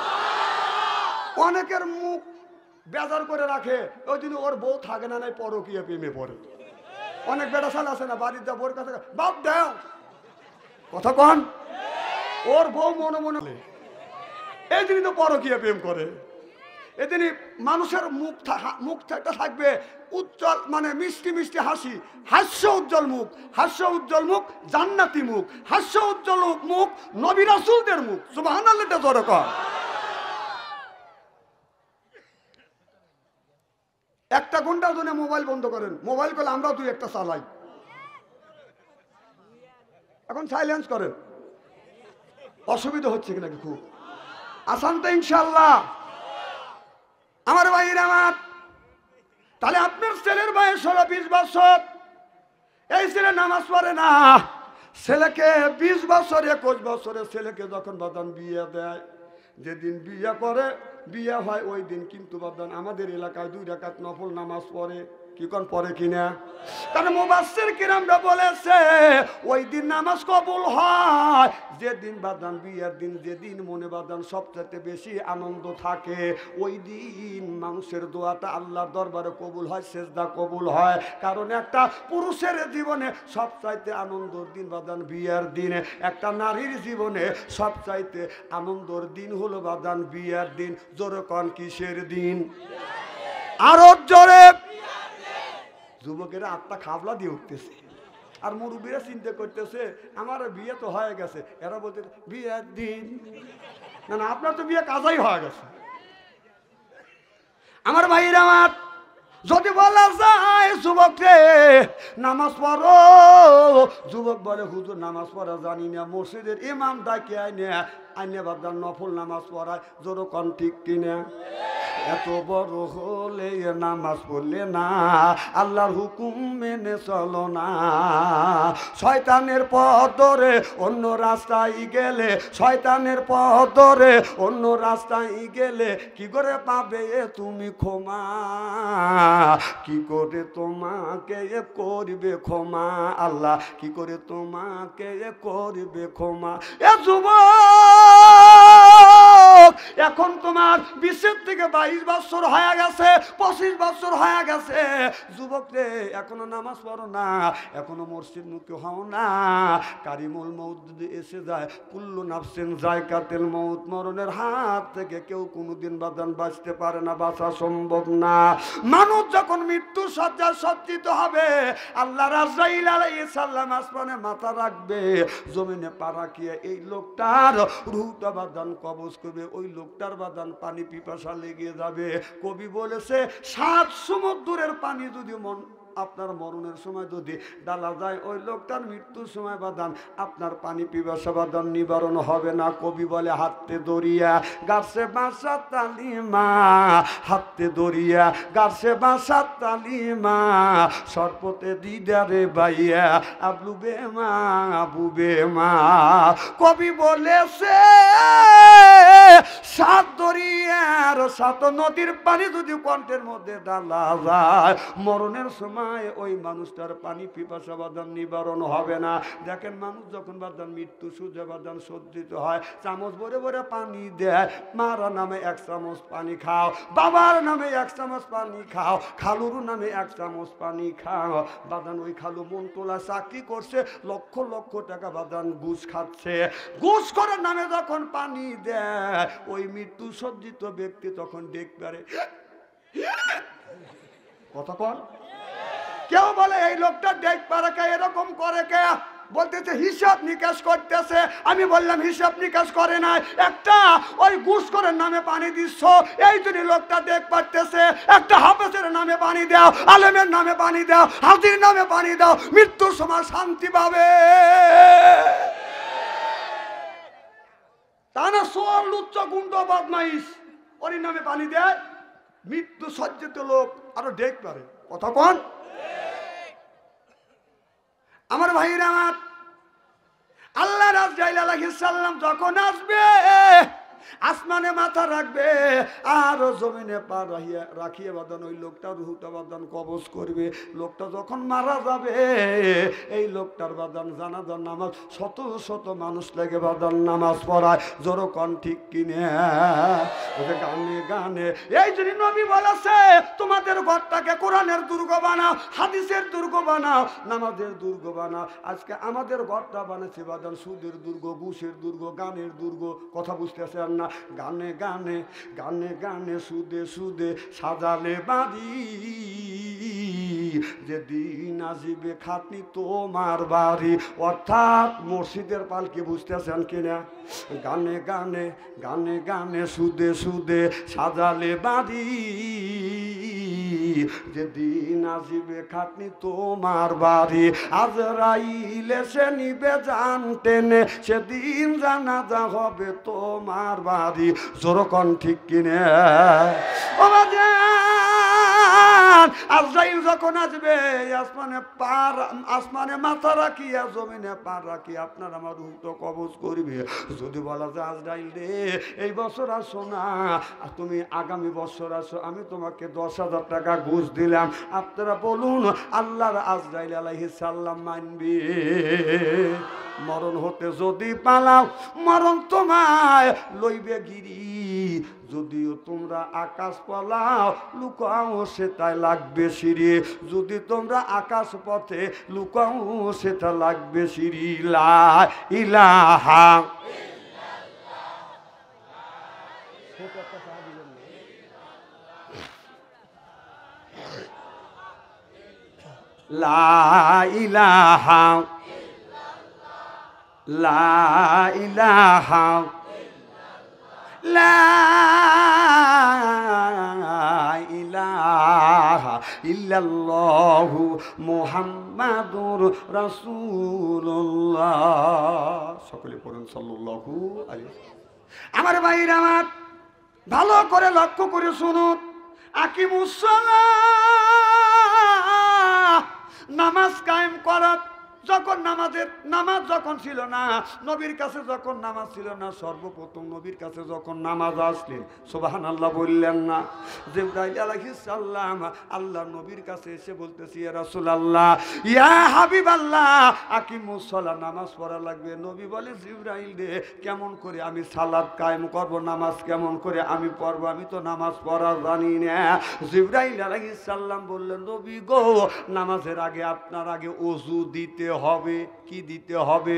অনেকের মুখ বেজার করে রাখে, ওই দিন ওর বউ থাকে না, নাই পরকীয়া প্রেমে পড়ে। অনেক বেটা সাল আছে না, বাড়ির যা বোর কাছে বাপ দেও কথা কন, ওর বউ মনে মনে এই দিনই তো পরকীয়া প্রেম করে। এদিনই মানুষের মুখ থাকবে উজ্জ্বল, মানে মিষ্টি মিষ্টি হাসি, হাস্য উজ্জ্বল মুখ, হাস্য উজ্জ্বল মুখ জান্নাতি মুখ, হাস্য উজ্জ্বল মুখ নবী রাসূলদের মুখ। সুবহানাল্লাহ জোরে কর। একটা ঘন্টার জন্য মোবাইল বন্ধ করেন, মোবাইল করলে আমরা দুই একটা চালাই, এখন সাইলেন্স করেন। অসুবিধা হচ্ছে কিনা কি? খুব আসান তো ইনশাল্লাহ আমার ভাইয়ের আমার। তাহলে আপনার ছেলের বয়স হলো 20 বছর, এই ছেলে নামাজ পড়ে না। ছেলেকে 20 বছর 21 বছরের ছেলেকে যখন বাদান বিয়ে দেয়, যেদিন বিয়ে করে, বিয়ে হয় ওই দিন কিন্তু বাদান আমাদের এলাকায় 2 রাকাত নফল নামাজ পড়ে। কি কোন পড়ে কিনা? কারণ মুফাসসির কিরামরা বলেছে ওই দিন নামাজ কবুল হয় যেদিন বাদান বিয়ের দিন, যেদিন মনে বাদান সবচেয়ে বেশি আনন্দ থাকে, ওই দিন মানুষের দোয়াটা আল্লাহর দরবারে কবুল হয়, সেজদা কবুল হয়। কারণ একটা পুরুষের জীবনে সবচাইতে আনন্দর দিন বাদান বিয়ের দিন, একটা নারীর জীবনে সবচাইতে আনন্দর দিন হলো বাদান বিয়ের দিন। জোরে কোন কিসের দিন? আরো জোরে। যুবকেরা আত্মা খাবলা দিয়ে উঠতেছে, আর মুরব্বীরা চিন্তা করতেছে আমার বিয়ে তো হয়ে গেছে। এরা বলতে বিয়ের দিন, না না, আপনার তো বিয়ে কাজাই হয়ে গেছে। আমার ভাইরা আমার, যদি বলা যায় যুবক রে নামাজ পড়ো, যুবক বলে হুজুর নামাজ পড়া জানি না, মসজিদের ইমাম ডাকে আইনে বাদান নফল নামাজ পড়ায়। জোরে কোন ঠিক কিনা? এত বড় হলে নামাজ পড়লে না, আল্লাহর হুকুম মেনে চলো না। শয়তানের পথ ধরে অন্য রাস্তায় গেলে, শয়তানের পথ ধরে অন্য রাস্তায় গেলে কি করে পাবে তুমি ক্ষমা? কি করে তোমাকে করবে ক্ষমা? আল্লাহ কি করে তোমাকে করবে ক্ষমা? এ যুবক, এখন তোমার 20 থেকে 22 বছর হয়ে গেছে, 25 বছর হয়ে গেছে। যুবক রে, এখনো নামাজ পড়ো না, এখনো মসজিদ মুখী হও না। কারিমুল মউত যদি এসে যায়, কুল্লু নাফসিন যায়কাতুল মউত, মরণের হাত থেকে কেউ কোনোদিন বাঁচান বাঁচতে পারে না, বাঁচা সম্ভব না। মানুষ যখন মৃত্যু সজ্জায় সজ্জিত হবে, আল্লাহ আজরাইল আলাইহিস সালাম আসমানে মাথা রাখবে, জমিনে পা রাখিয়ে এই লোকটার রূহটা বাদান কবজ করবে। ওই লোকটার বাদান পানি পিপাসা লেগে যাবে। কবি বলেছে 7 সমুদ্রের পানি যদি আপনার মরণের সময় যদি ডালা যায়, ওই লোকটার মৃত্যুর সময় বাদান আপনার পানি পিপাসা বাদান নিবারণ হবে না। কবি বলে হাতে দরিয়া গাছে বাসা তালিমা, হাতে দরিয়া গাছে বাসা তালিমা, সর্পতে দিদারে বাইয়া আবলু বেমা আবু বেমা। কবি বলেছে 7 দরিয়ার 7 নদীর পানি যদি কণ্ঠের মধ্যে ডালা যায়, মরণের সময় ওই মানুষটার পানি পিপাসা বাদান নিবারণ হবে না। দেখেন, মানুষ যখন বাদান মৃত্যু সূর্য বাদান সজ্জিত হয়, চামচ ভরে ভরে পানি দেয়। মারা নামে 1 চামচ পানি খাও, বাবার নামে 1 চামচ পানি খাও, খালুর নামে 1 চামচ পানি খাও। বাদান ওই খালু মন তোলা চাকরি করছে, লক্ষ লক্ষ টাকা বাদান ঘুষ খাচ্ছে। ঘুষ করার নামে যখন পানি দেয়, ওই মৃত্যু সজ্জিত ব্যক্তি তখন ডেক পারে। কতক্ষণ কেউ বলে এই লোকটা ডেক পারে কে, এরকম করে কে? বলতেছে হিসাব নিকাশ করতেছে। আমি বললাম হিসাব নিকাশ করে নাই, একটা ওই ঘুষ করে নামে পানি দিচ্ছ, এই জন্য লোকটা ডেক পারতেছে। একটা হাফেজের নামে পানি দাও, আলেমের নামে পানি দাও, হাজির নামে পানি দাও, মৃত্যুর সময় শান্তি পাবে। তা না সোয়ার লুচ্চ গুন্ড বদমাইশ ওর নামে পানি দেয়, মৃত্যু সজ্জিত লোক আরো ডেক পারে। কথা কোন আমার ভাইরা আমার, আল্লাহ আজরাইল আলাইহিস সালাম যখন আসবে, আসমানে মাথা রাখবে আর জমিনে পা রাখিয়ে বাদান ওই লোকটা রুহটা বাদান কবজ করবে। লোকটা যখন মারা যাবে, এই লোকটার বাদান জানাজার নামাজ শত শত মানুষ লেগে বাদান নামাজ পড়ায়। জোরকন ঠিক কিনে গানে গানে। এই জন্য নবী বলেছে, তোমাদের ঘরটাকে কোরআনের দুর্গ বানাও, হাদিসের দুর্গ বানাও, নামাজের দুর্গ বানাও। আজকে আমাদের ঘরটা বানাচ্ছে বাদান সুদের দুর্গ, ঘুষের দুর্গ, গানের দুর্গ। কথা বুঝতেছেন না? গানে গানে গানে গানে সুদে সুদে সাজালে বাড়ি, যেদিন আসিবে খাটনি তোমার বাড়ি। অর্থাৎ মসজিদের পালকি। বুঝতেছেন কিনা? গানে গানে গানে গানে সুদে সুদে সাজালে বাড়ি, যেদিন আসিবে খাটনি তোমার বাড়ি। আজরাইল এসে নিবে জান টেনে, সেদিন জানাজা হবে তোমার বাড়ি। জোরকন ঠিক কিনে? ও বাজান, আজরাইল যখন আসবে, আসমানে মাথা রাখিয়া জমিনে পা রাখিয়া আপনার আমার রূহ তো কবজ করবে। যদি বলা যায় আজরাইল রে এই বছর আসো না, তুমি আগামী বছর আসো, আমি তোমাকে 10,000 টাকা ঘুষ দিলাম, আপনারা বলুন আল্লাহর আজরাইল আলাইহিস সালাম মানবে? মরণ হতে যদি পালাও, মরণ তোমায় লইবে গিরি। যদিও তোমরা আকাশ পালাও, লুকাও সেটাই লাগবে সিঁড়ি। যদি তোমরা আকাশ পথে লুকাও, সেটা লাগবে সিঁড়ি। লা ইলাহা লা ইলাহা লা ইলাহা লা ইলাহা ইল্লাল্লাহু মুহাম্মাদুর রাসূলুল্লাহ। সকলে পড়ুন সাল্লাল্লাহু আলাইহি। আমার ভাইরা আমার, ভালো করে লক্ষ্য করে শুনুন, আকিমুস সালাহ, নামাজ কায়েম করা। যখন নামাজ যখন ছিল না, নবীর কাছে যখন নামাজ ছিল না, সর্বপ্রথম নবীর কাছে যখন নামাজ আসলেন, সুবহানাল্লাহ বললেন না? জিবরাইল আলাইহিস সালাম আল্লাহ নবীর কাছে এসে বলতেছি, ইয়া রাসূলুল্লাহ, ইয়া হাবিবাল্লাহ, আকিমুস সালাহ, নামাজ পড়া লাগবে। নবী বলে, জিবরাইল রে, কেমন করে আমি সালাত কায়েম করব, নামাজ কেমন করে আমি পড়ব, আমি তো নামাজ পড়া জানি না। জিবরাইল আলাইহিস সালাম বললেন, নবী গো, নামাজের আগে আপনার আগে ওযু দিতে হবে। কি দিতে হবে?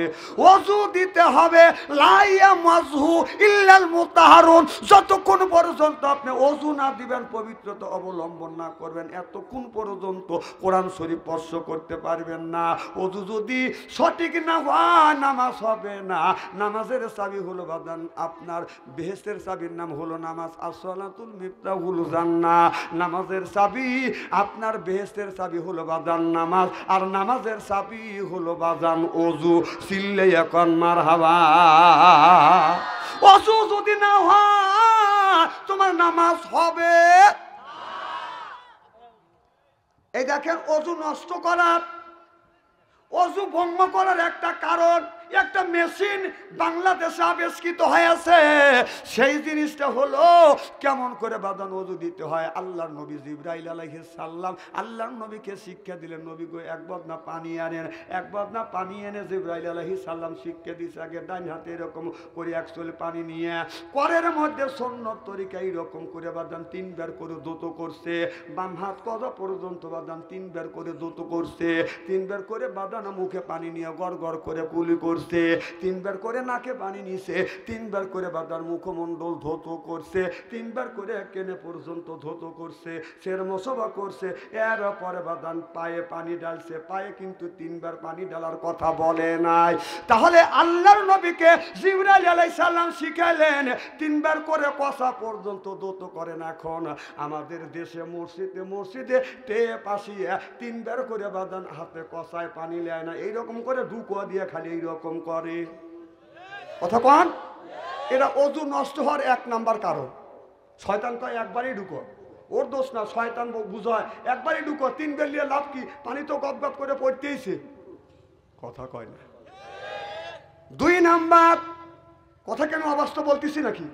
ওযু দিতে হবে। লা ইয়ামাযহু ইল্লাল মুতাহহারুন, যতক্ষণ পর্যন্ত আপনি ওযু না দিবেন, পবিত্রতা অবলম্বন না করবেন, এতক্ষণ পর্যন্ত কোরআন শরীফ স্পর্শ করতে পারবেন না। ওযু যদি সঠিক না হয়, নামাজ হবে না। নামাজের চাবি হলো বাদান আপনার বেহেশতের চাবির নাম হলো নামাজ। আসসালাতুল মিফতাহুল জান্নাহ, নামাজের চাবি আপনার বেহেশতের চাবি হলো বাদান নামাজ, আর নামাজের চাবি হলো বাদান ওযু। চিল্লে এখন মারহাবা। ওযু যদি না হয়, তোমার নামাজ হবে। এই দেখেন, ওযু নষ্ট করার, ওযু ভঙ্গ করার একটা কারণ, একটা মেশিন বাংলাদেশে আবিষ্কৃত হয়েছে। সেই জিনিসটা হলো কেমন করে বাদান ওযু দিতে হয়। আল্লাহর নবী জিবরাইল আলাইহিস সালাম আল্লাহর নবীকে শিক্ষা দিলেন, নবী গো, এক বদনা পানি আনেন। এক বদনা পানি এনে জিবরাইল আলাইহিস সালাম শিক্ষা দিয়েছে, আগে ডান হাতে এরকম করে এক চুল পানি নিয়ে করের মধ্যে সুন্নত তরিকা এরকম করে বাদান 3 বার করে দোতো করছে। বাম হাত কদা পর্যন্ত বাদান 3 বার করে দোতো করছে। 3 বার করে বাদান মুখে পানি নিয়ে গড় গড় করে কুলি করছে। 3 বার করে নাকে পানি নিছে। 3 বার করে বাদার মুখমণ্ডল ধৌত করছে। 3 বার করে কেনে পর্যন্ত ধৌত করছে, সের মোসবা করছে। এর পরে বাদান পায়ে পানি ঢালছে। পায়ে কিন্তু 3 বার পানি ঢালার কথা বলে নাই। তাহলে আল্লাহর নবীকে জিবরাইল আলাইহিস সালাম শিখাইলেন 3 বার করে কষা পর্যন্ত ধৌত করেন। এখন আমাদের দেশে মসজিদে মসজিদে টে পাশিয়ে 3 বার করে বাদান হাতে কষায় পানি লেয় না, এইরকম করে ঢুকুয়া দিয়ে খালি এইরকম করে। কথা কন, এটা ওযু নষ্ট হওয়ার 1 নাম্বার কারণ। শয়তান কয় একবারই ঢুকো, ওর দোষ না, শয়তান বুঝায় একবারই ঢুকো। 3 বার নিয়ে লাভ কি? পানি তো গপ গপ করে পড়তেইছে। কথা কয় না। 2 নাম্বার, কথা কেন অবাস্তব বলতেছি নাকি?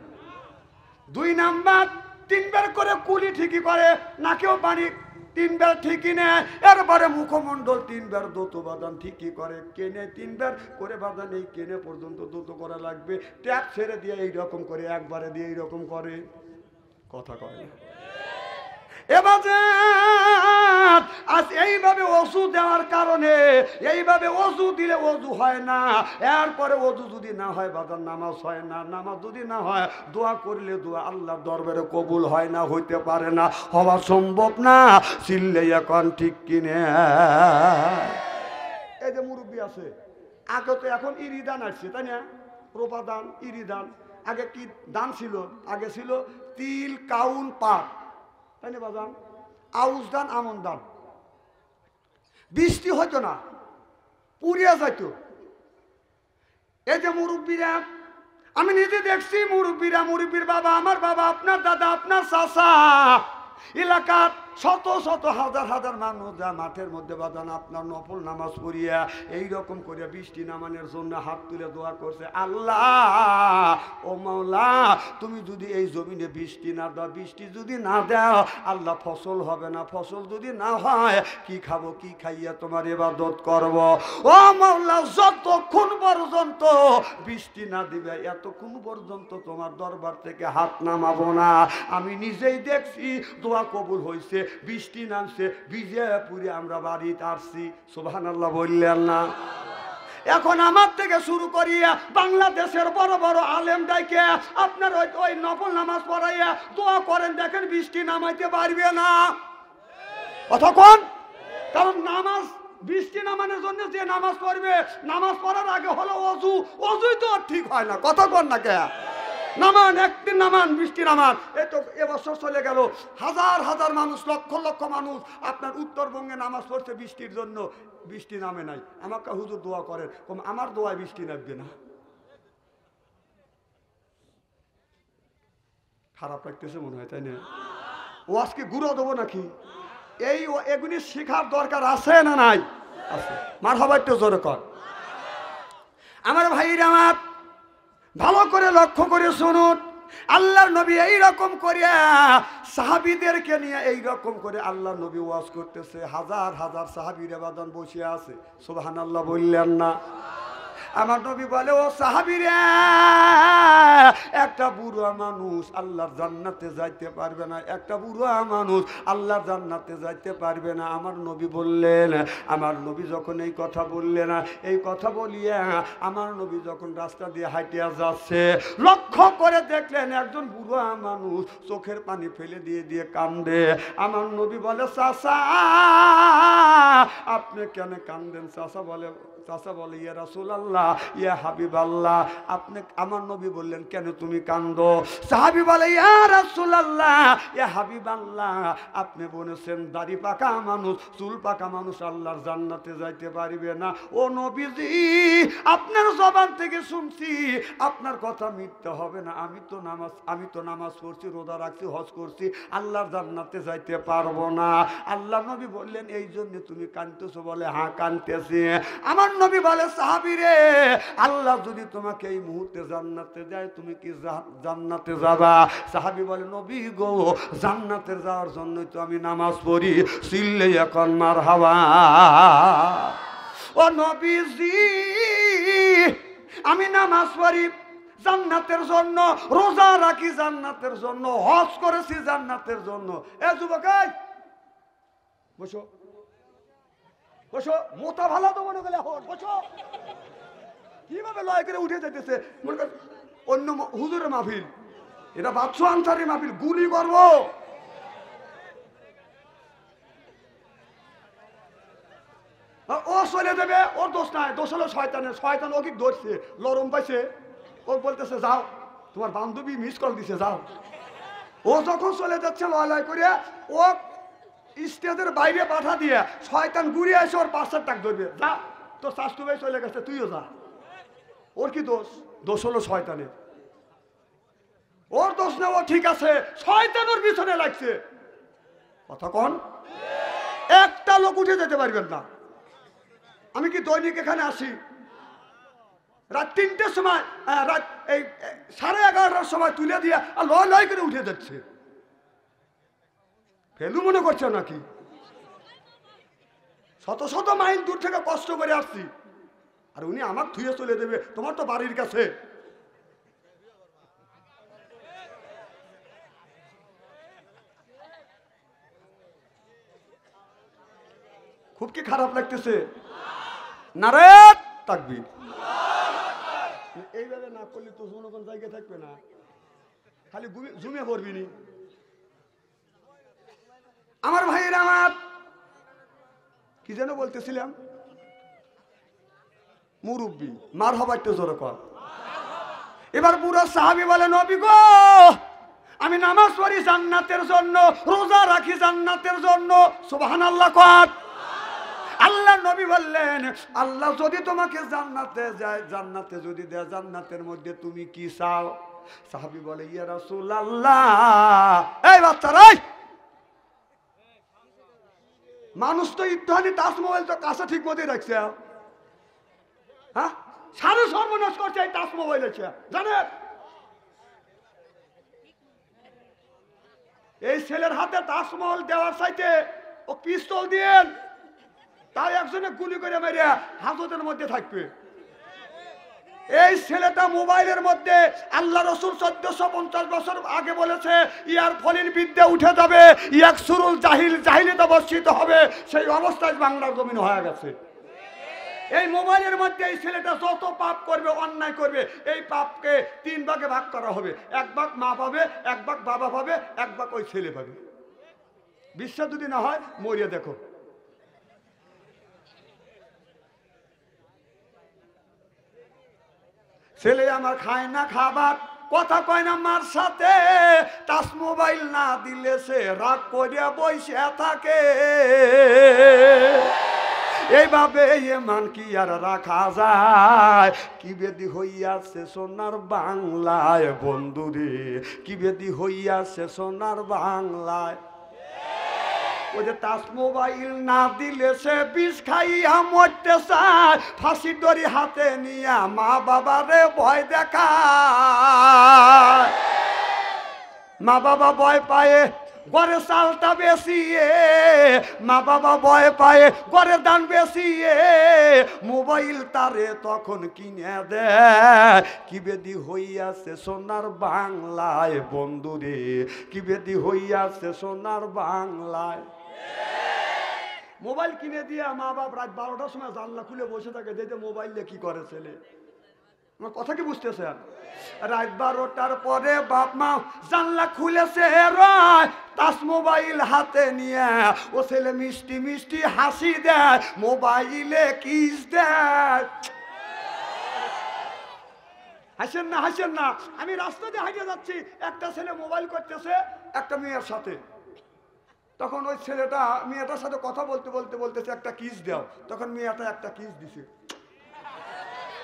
2 নাম্বার, 3 বার করে কুলি ঠিকই করে, নাকেও পানি 3 বার ঠিকই নেয়। এরপরে মুখমণ্ডল 3 বার দোত বাদান ঠিকই করে। কেনে 3 বার করে বাদান, এই কেনে পর্যন্ত দোত করা লাগবে। ট্যাপ ছেড়ে দিয়ে এইরকম করে, একবারে দিয়ে এইরকম করে। কথা কয় না। এবার আজ এইভাবে ওযু দেওয়ার কারণে, এইভাবে ওযু দিলে ওযু হয় না। এরপরে ওযু যদি না হয় বাদান নামাজ হয় না। নামাজ যদি না হয়, দোয়া করলে দোয়া আল্লাহর দরবারে কবুল হয় না, হইতে পারে না, হওয়া সম্ভব না। চিল্লে এখন ঠিক কিনে। এই যে মুরব্বী আছে, আগে তো এখন ইরিদান আসছে, তাই না? প্রপাদান, ইরিদান। আগে কি দান ছিল? আগে ছিল তিল, কাউন, পাট, তাই না বাজান? আউশ দান, আমন দান। বৃষ্টি হতো না, পুড়িয়া যাইত। এই যে মুরব্বীরা, আমি নিজে দেখছি মুরব্বীরা, মুরব্বীর বাবা, আমার বাবা, আপনার দাদা, আপনার চাচা, এলাকার শত শত হাজার হাজার মানুষ যা মাঠের মধ্যে বাদান আপনার নফল নামাজ পড়িয়া এইরকম করে বৃষ্টি নামানোর জন্য হাত তুলে দোয়া করছে, আল্লাহ ও মাওলা, তুমি যদি এই জমিনে বৃষ্টি না দাও, বৃষ্টি যদি না দাও আল্লাহ ফসল হবে না, ফসল যদি না হয় কি খাবো, কি খাইয়া তোমার ইবাদত করব। ও মাওলা, যতক্ষণ পর্যন্ত বৃষ্টি না দিবে এতক্ষণ পর্যন্ত তোমার দরবার থেকে হাত নামাবো না। আমি নিজেই দেখছি দোয়া কবুল হয়েছে, বৃষ্টি নামছে, ভিজে পুরে আমরা বাড়িতে আসছি। সুবহানাল্লাহ বললেন না? এখন আমার থেকে শুরু করিয়া বাংলাদেশের বড় বড় আলেম ডাইকে আপনার ওই নফল নামাজ পড়াইয়া দোয়া করেন, দেখেন বৃষ্টি নামাইতে পারবে না। কতক্ষণ? কারণ নামাজ বৃষ্টি নামানোর জন্য যে নামাজ পড়বে, নামাজ পড়ার আগে হলো অজু, অজুই তো ঠিক হয় না। কতক্ষণ না কে নামান, একদিন নামান, বৃষ্টি নামান। এই তো এবছর চলে গেল, হাজার হাজার মানুষ, লক্ষ লক্ষ মানুষ আপনার উত্তরবঙ্গে নামাজ পড়ছে বৃষ্টির জন্য, বৃষ্টি নামে নাই। আমাকে হুজুর দোয়া করেন, আমার দোয়ায় বৃষ্টি নামবে না। খারাপ লাগতেছে মনে হয়, তাই না? ও আজকে গুঁড়ো দেবো নাকি? এগুলি শেখার দরকার আছে না নাই? আছে। মারহাবা একটু জোরে কর। আমার ভাইরা আমার ভালো করে লক্ষ্য করে শুনুন, আল্লাহর নবী এইরকম করে সাহাবীদেরকে নিয়ে এইরকম করে আল্লাহর নবী ওয়াজ করতেছে। হাজার হাজার সাহাবীরা বাদান বসে আছে, সুবহানাল্লাহ বললেন না? আমার নবী বলে, ও সাহাবীরা, একটা বুড়া মানুষ আল্লাহর জান্নাতে যাইতে পারবে না, একটা বুড়া মানুষ আল্লাহর জান্নাতে যাইতে পারবে না। আমার নবী বললেন, আমার নবী যখন এই কথা বললেন, এই কথা বলিয়া আমার নবী যখন রাস্তা দিয়ে হাঁটিয়া যাচ্ছে, লক্ষ্য করে দেখলেন একজন বুড়া মানুষ চোখের পানি ফেলে দিয়ে দিয়ে কান্দে। আমার নবী বলে, চাচা আপনি কেন কান্দেন? চাচা বলে, ইয়া রাসূলুল্লাহ, ইয়া হাবিবাল্লাহ, আপনি, আমার নবী বললেন, কেন তুমি কান্দো? সাহাবী বলে, ইয়া রাসূলুল্লাহ, ইয়া হাবিবাল্লাহ, আপনি বলেছেন দাড়ি পাকা মানুষ, চুল পাকা মানুষ আল্লাহর জান্নাতে যাইতে পারবে না। ও নবীজি, আপনার জবান থেকে শুনছি আপনার কথা মিথ্যা হবে না। আমি তো নামাজ পড়ছি, রোজা রাখছি, হজ করছি, আল্লাহর জান্নাতে যাইতে পারবো না। আল্লাহ নবী বললেন, এই জন্য তুমি কাঁদতেছো? বলে, হ্যাঁ কাঁদতেছি। আমার নবী বলে, সাহাবী রে, আল্লাহ যদি তোমাকে এই মুহূর্তে জান্নাতে যায়, তুমি কি জান্নাতে যাবা? সাহাবী বলে, নবী গো, জান্নাতে যাওয়ার জন্যই তো আমি নামাজ পড়ি। চিল্লে এখন মারহাবা। ও নবীজি, আমি নামাজ পড়ি জান্নাতের জন্য, রোজা রাখি জান্নাতের জন্য, হজ করেছি জান্নাতের জন্য। এ যুবক, বসো বসো, মোটা ভালো তো মনে গেলে হন, বসো। কিভাবে লয় করে উঠে যেতেছে মনে কর অন্য হুজুরের মাহফিল, এটা বাদশা আনসারি মাহফিল, গুলি করবো। ও চলে দেবে, ওর দোষ নাই, দোষ হলো শয়তানের। শয়তান ওকে ধরছে, লরম পাইছে, ও বলতেছে যাও, তোমার বান্ধবী মিস কল দিছে, যাও। ও যখন চলে যাচ্ছে লয় লয় করিয়া, ও স্টেজের বাইরে পাঠা দিয়ে শয়তান ঘুরিয়ে এসে ওর পাশের টাক ধরবে, যা, তোর শাস্তু ভাই চলে গেছে, তুইও যা। ওর কি দোষ? দোষ হলো শয়তানের। ওর দোষ না, ও ঠিক আছে, শয়তান ওর পিছনে লাগছে। কথা কন, একটা লোক উঠে যেতে পারবেন না। আমি কি দৈনিক এখানে আসি রাত 3টের সময়, রাত এই 11:30টার সময় তুলে দিয়ে আর লয় লয় করে উঠে যাচ্ছে। ফেলু মনে করছে নাকি? শত শত মাইল দূর থেকে কষ্ট করে আসছি, আর উনি আমার থুয়ে চলে দেবে? তোমার তো বাড়ির কাছে। খুব কি খারাপ লাগতেছে? নারে তাকবীর। এইভাবে না করলে তো জনগণ জায়গা থাকবে না, খালি জুমে পড়বি নি। আমার ভাইয়েরা আমার, কি যেন বলতেছিলাম, মুরব্বী, মারহাবা একটু জোরে কর। এবার পুরো সাহাবী বলে, নবী গো, আমি নামাজ পড়ি জান্নাতের জন্য, রোজা রাখি জান্নাতের জন্য। সুবহানাল্লাহ কর। আল্লাহ নবী বললেন, আল্লাহ যদি তোমাকে জান্নাতে যায়, জান্নাতে যদি দেয়, জান্নাতের মধ্যে তুমি কি চাও? সাহাবী বলে, ইয়া রাসূলুল্লাহ, এই বাচ্চারা, মানুষ তো ইত্যাদি তাজমহল তো কাছে ঠিক মতোই রাখছে, হ্যাঁ, সারা সর্বনাশ করছে এই তাজমহল আছে, জানেন? এই ছেলের হাতে তাজমহল দেওয়ার চাইতে ও পিস্তল দিয়েন, তাই একজনে গুলি করে মেরে হাজতের মধ্যে থাকবে। এই ছেলেটা মোবাইলের মধ্যে আল্লাহ রাসূল 1450 বছর আগে বলেছে, ইয়ার ফলিন বিদ্যা উঠে যাবে, ইয়াকসুরুল জাহিলিয়াত বর্ষিত হবে। সেই অবস্থায় বাংলার জমিন হয়ে গেছে। এই মোবাইলের মধ্যে এই ছেলেটা যত পাপ করবে, অন্যায় করবে, এই পাপকে 3 ভাগে ভাগ করা হবে। 1 ভাগ মা পাবে, 1 ভাগ বাবা পাবে, 1 ভাগ ওই ছেলে পাবে। বিশ্বাস যদি না হয় মরিয়া দেখো। ছেলে আমার খায় না খাবার, কথা কয় না মার সাথে, টাচ মোবাইল না দিলে সে রাগ করিয়া বইসে থাকে। এইভাবে মান কি আর রাখা যায়? কি বেদি হইয়াছে সোনার বাংলায় বন্ধুরে, কি বেদি হইয়াছে সোনার বাংলায়। ওই যে টাচ মোবাইল না দিলে সে বিষ খাইয়া মরতে চায়, ফাঁসি দড়ি হাতে নিয়া মা বাবারে ভয় দেখায়। মা বাবা ভয় পায়ে ঘরে চালটা বেশিয়ে, মা বাবা ভয় পায়ে ঘরে দান বেশিয়ে, মোবাইল তারে তখন কিনে দেয়। কি বেদি হইয়াছে সোনার বাংলায় বন্ধুরে, কি বেদি হইয়াছে সোনার বাংলায়। মোবাইল কিনে দিয়ে মা বাপ রাত 12টার সময় জানলা খুলে বসে থাকে, দেখতে মোবাইল দিয়ে কি করে ছেলে। আমার কথা কি বুঝতেছেন? রাত 12টার পরে বাপ মা জানলা খুলেছে রয়, টাচ মোবাইল হাতে নিয়ে ও ছেলে মিষ্টি মিষ্টি হাসি দেয়, মোবাইলে কিস দেয়। হাসেন না, হাসেন না। আমি রাস্তা দিয়ে হাঁটে যাচ্ছি, একটা ছেলে মোবাইল করতেছে একটা মেয়ের সাথে। তখন ওই ছেলেটা মেয়েটার সাথে কথা বলতে বলতে বলতেছে একটা কিস দাও, তখন মেয়েটা একটা কিস দিছে।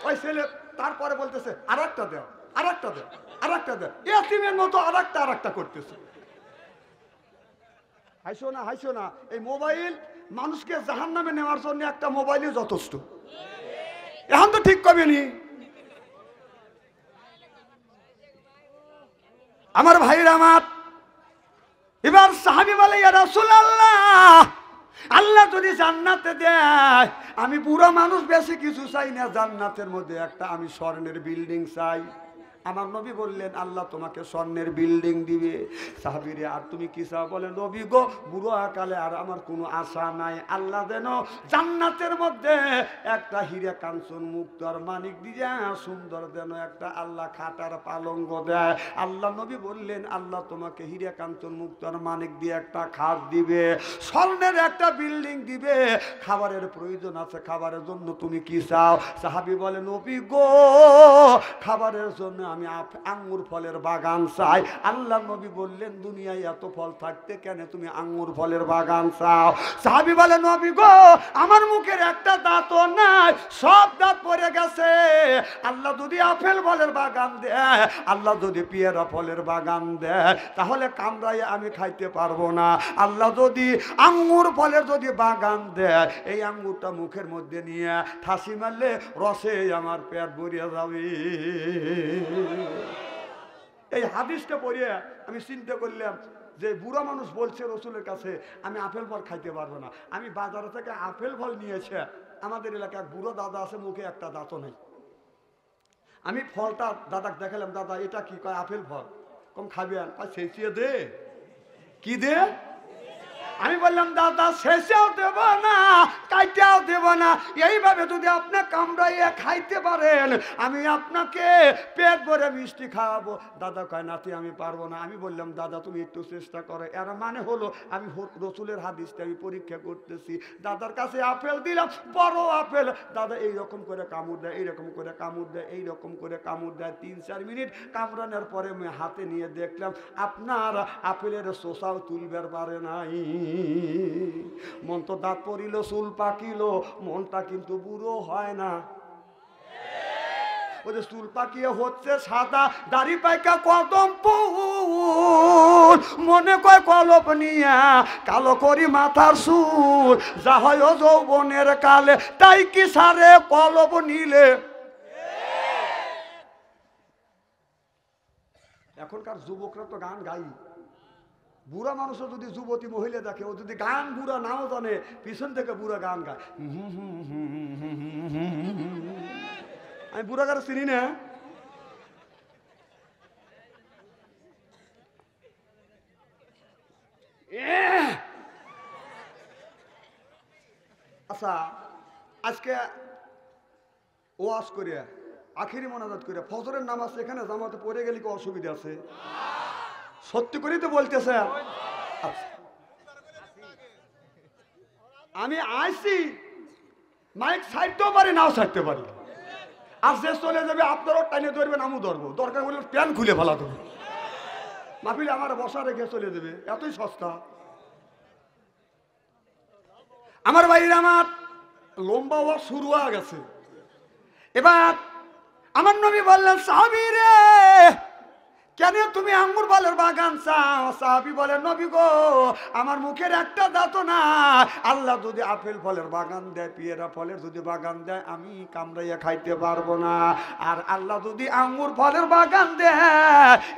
ওই ছেলে তারপরে বলতেছে আর একটা দাও, আর একটা দাও, আর একটা দাও, এতিমের মতো আর একটা করতেছে। হাসো না, হাসো না। এই মোবাইল মানুষকে জাহান্নামে নেওয়ার জন্য একটা মোবাইলই যথেষ্ট। এখন তো ঠিক কবেনি আমার ভাইরা আমার। এবার সাহাবী বলে ইয়া রাসূলুল্লাহ, আল্লাহ যদি জান্নাতে দেয়, আমি বুড়া মানুষ বেশি কিছু চাই না, জান্নাতের মধ্যে একটা আমি স্বর্ণের বিল্ডিং চাই। আমার নবী বললেন আল্লাহ তোমাকে স্বর্ণের বিল্ডিং দিবে। সাহাবীরে আর তুমি কি চাও? বলে নবী গো, বুড়ো আকালে আর আমার কোনো আশা নাই, আল্লাহ যেন জান্নাতের মধ্যে একটা হীরা কাঞ্চন মুক্তার মানিক দিয়া সুন্দর যেন একটা আল্লাহ খাটার পালঙ্গ দেয়। আল্লাহ নবী বললেন আল্লাহ তোমাকে হীরা কাঞ্চন মুক্তার মানিক দিয়ে একটা খাট দিবে, স্বর্ণের একটা বিল্ডিং দিবে। খাবারের প্রয়োজন আছে, খাবারের জন্য তুমি কি চাও? সাহাবী বলে নবী গো, খাবারের জন্য আমি আঙ্গুর ফলের বাগান চাই। আল্লাহ নবী বললেন দুনিয়ায় এত ফল থাকতে কেন তুমি আঙ্গুর ফলের বাগান চাও? সাহাবী বলে নবী গো, আমার মুখের একটা দাঁতও নাই, সব দাঁত পড়ে গেছে। আল্লাহ যদি আপেল ফলের বাগান দেয়, আল্লাহ যদি পেয়ারা ফলের বাগান দেয়, তাহলে কামড়াইয়া আমি খাইতে পারবো না। আল্লাহ যদি আঙ্গুর ফলের যদি বাগান দেয়, এই আঙ্গুরটা মুখের মধ্যে নিয়ে ঠাসি মারলে রসে আমার পেট ভরিয়া যাবে। এই হাদিসটা পড়িয়ে আমি চিন্তা করলাম যে বুড়া মানুষ বলছে রসুলের কাছে আমি আপেল ফল খাইতে পারবো না। আমি বাজার থেকে আপেল ফল নিয়েছে, আমাদের এলাকায় বুড়ো দাদা আছে, মুখে একটা দাঁতও নেই। আমি ফলটা দাদাকে দেখালাম, দাদা এটা কি? কয় আপেল ফল। কম খাবেন? শেষিয়ে দে। কি দে? আমি বললাম দাদা শেষেও দেব না, কাইটাও দেব না, এইভাবে যদি আপনি কামড়াইয়া খাইতে পারেন আমি আপনাকে পেট ভরে মিষ্টি খাওয়াবো। দাদা কয় নাতি আমি পারবো না। আমি বললাম দাদা তুমি একটু চেষ্টা করো। এর মানে হলো আমি রসুলের হাদিসটা আমি পরীক্ষা করতেছি। দাদার কাছে আপেল দিলাম, বড় আপেল। দাদা এইরকম করে কামড় দেয়, এইরকম করে কামড় দেয়, এইরকম করে কামড় দেয়। 3-4 মিনিট কামড়ানোর পরে আমি হাতে নিয়ে দেখলাম আপনার আপেলের শোষাও তুলবার পারে নাই। মন তো দাঁত পড়িল, চুল পাকিল, মনটা কিন্তু বুড়ো হয় না। ওই যে চুল পাকিয়ে হচ্ছে সাদা, দাড়ি পাইকা কদম ফুল, মনে কয় কলপ নিয়া কালো করি মাথার সুর, যা হয় যৌবনের কালে তাই কি সারে কলপ নিলে। এখনকার যুবকরা তো গান গাই, বুড়া মানুষও যদি যুবতী মহিলা দেখে, ও যদি গান বুড়া নাও জানে, পিছন থেকে বুড়া গান গায়। আমি বুড়া গান চিনি না। আচ্ছা আজকে ওয়াজ করে আখিরি মোনাজাত করে ফজরের নামাজ এখানে জামাতে পড়ে গেলে কি অসুবিধা আছে? সত্যি করেই তো বলতেছে। আমি আইসি, মাইক ছাড়তেও পারি, নাও ছাড়তে পারি। আর যে চলে যাবে আপনারও টাইনে ধরবেন, আমিও ধরবো, দরকার হলে প্যান খুলে ফেলা দেবো। মাহফিলে আমার বসা রেখে চলে যাবে, এতই সস্তা। আমার ভাইরা আমার, লম্বা হওয়া শুরু হয়ে গেছে। এবার আমার নবী বললেন, সাহাবী রে কেন তুমি আঙ্গুর ফলের বাগান চাও? সাহাবী বলে, নবী গো আমার মুখের একটা দাঁত না, আল্লাহ যদি আপেল ফলের বাগান দেয়, পেয়ারা ফলের যদি বাগান দেয়, আমি কামড়াইয়া খাইতে পারবো না। আর আল্লাহ যদি আঙ্গুর ফলের বাগান দেয়,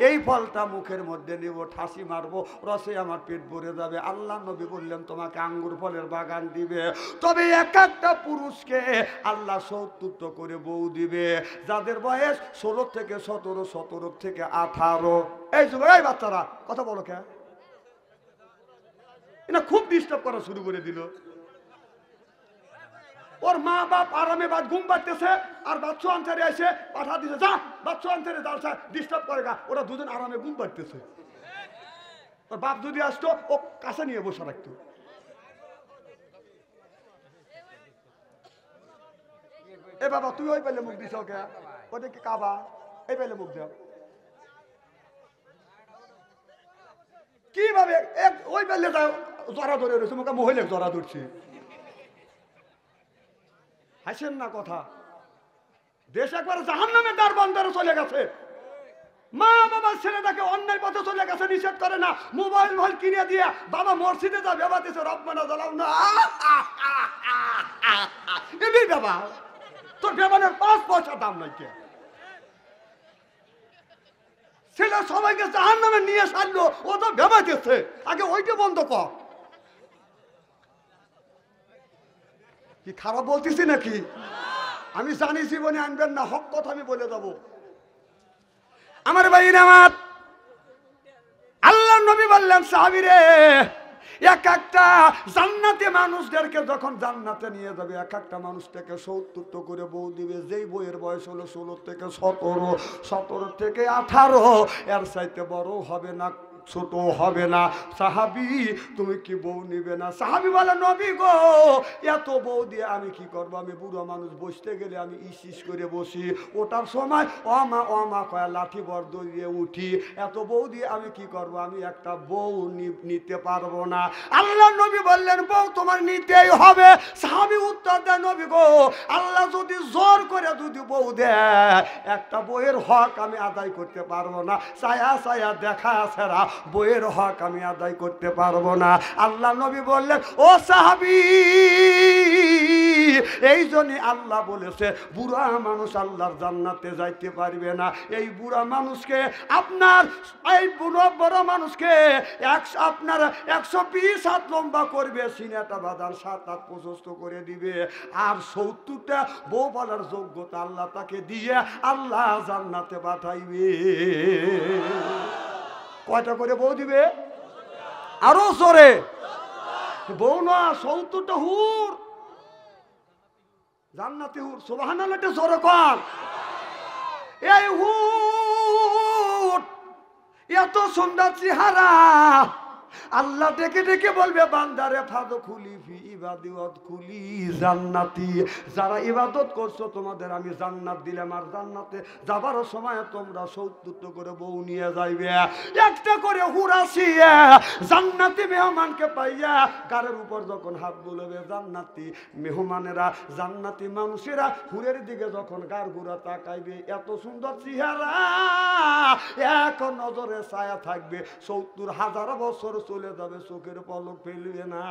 এই ফলটা মুখের মধ্যে নেব, ঠাসি মারবো, রসে আমার পেট ভরে যাবে। আল্লাহ নবী বললেন তোমাকে আঙ্গুর ফলের বাগান দিবে, তবে এক একটা পুরুষকে আল্লাহ ৭০ করে বউ দিবে, যাদের বয়স ১৬ থেকে ১৭, ১৭ থেকে ১৮। এই যুবক, এই বাচ্চারা কথা বলো কে? এটা খুব ডিস্টার্ব করা শুরু করে দিল। ওর মা বাপ আরামে বাদ ঘুম পাড়তেছে, আর বাচ্চা আনসারে এসে পাঠা দিছে, যা বাচ্চা আনসারে জালসা ডিস্টার্ব করে গা। ওরা দুজন আরামে ঘুম পাড়তেছে। ওর বাপ যদি আসতো, ও কাছে নিয়ে বসে রাখতো। এ বাবা তুই ওই পেলে মুখ দিছ কে? ওটা কি কাবা? এই পেলে মুখ দাও কিভাবে? ওই পেলে জরা ধরে রয়েছে, মুখে মহিলা জরা ধরছে। হাসেন না কথা। দেশ একবার জাহান্নামের দ্বার বন্ধরে চলে গেছে। মা বাবা ছেলেটাকে অন্যায় পথে চলে গেছে, নিষেধ করে না। মোবাইল ফোন কিনে দিয়ে বাবা মসজিদে যা বেবা দিছে, রব্বানা জালাউনা। এমনি বাবা তোর বেবানের ৫ পয়সা দাম নাই কে? ছেলে সবাইকে জাহান্নামে নিয়ে সারলো, ও তো ভেবা দিচ্ছে। আগে ওইটা বন্ধ কর। কি খারাপ বলতেছি নাকি? আমি জানি জীবনে আনবেন না, হক কথা আমি বলে দেবো। আমার ভাইরা আমার, আল্লাহর নবী বললেন, সাহাবী রে এক একটা জান্নাতে মানুষদেরকে যখন জান্নাতে নিয়ে যাবে, এক একটা মানুষটাকে ৭০ করে বউ দিবে। যেই বইয়ের বয়স হলো ১৬ থেকে ১৭, ১৭ থেকে ১৮, এর চাইতে বড় হবে না, ছোট হবে না। সাহাবী তুমি কি বউ নিবে না? সাহাবী বলে, নবী গো এত বউ দিয়ে আমি কি করবো? আমি বুড়ো মানুষ, বসতে গেলে আমি ইস করে বসি, ওটার সময় অমা অমা কয়া লাঠি বর দৌড়িয়ে উঠি, এত বউ দিয়ে আমি কি করবো? আমি একটা বউ নিতে পারবো না। আল্লাহ নবী বললেন, বউ তোমার নিতেই হবে। সাহাবী উত্তর দেয়, নবী গো আল্লাহ যদি জোর করে যদি বউ দেয়, একটা বউয়ের হক আমি আদায় করতে পারবো না। ছায়া ছায়া দেখা ছাড়া বইয়ের হক আমি আদায় করতে পারবো না। আল্লাহ নবী বললেন, ও সাহাবী এই জন্যে আল্লাহ বলেছে বুড়া মানুষ আল্লাহর জান্নাতে যাইতে পারবে না। এই বুড়া মানুষকে আপনার, এই বুড়ো বড় মানুষকে আপনার ১২০ হাত লম্বা করবে, সিনেটা বাদান ৭ হাত প্রশস্ত করে দিবে, আর ৭০টা বউ বলার যোগ্যতা আল্লাহ তাকে দিয়ে আল্লাহ জান্নাতে পাঠাইবে। কয়টা করে বউ দিবে? আরো জোরে। বউ না, ৭০টা হুর, জান্নাতি হুর। সুবহানাল্লাহ, এটা জোরে কর। এই হুর এত সুন্দর চেহারা, আল্লাহ ডেকে ডেকে বলবে, বান্দারে ফাদো খুলি ফি ইবাদত খুলি জান্নাতি। যারা ইবাদত করছো তোমাদের আমি জান্নাত দিলাম, আর জান্নাতে যাবার সময় তোমরা ৭০ করে বউ নিয়ে যাইবে। একটা করে হুরাসি জান্নাতি মেহমানকে পাইয়া গারের উপর যখন হাত বুলাবে, জান্নাতি মেহমানেরা, জান্নাতি মানুষেরা হুরের দিকে যখন গার ঘুরা তাকাইবে, এত সুন্দর চেহারা, এক নজরে ছায়া থাকবে, ৭০,০০০ বছর চলে যাবে, চোখের পলক ফেলবে না।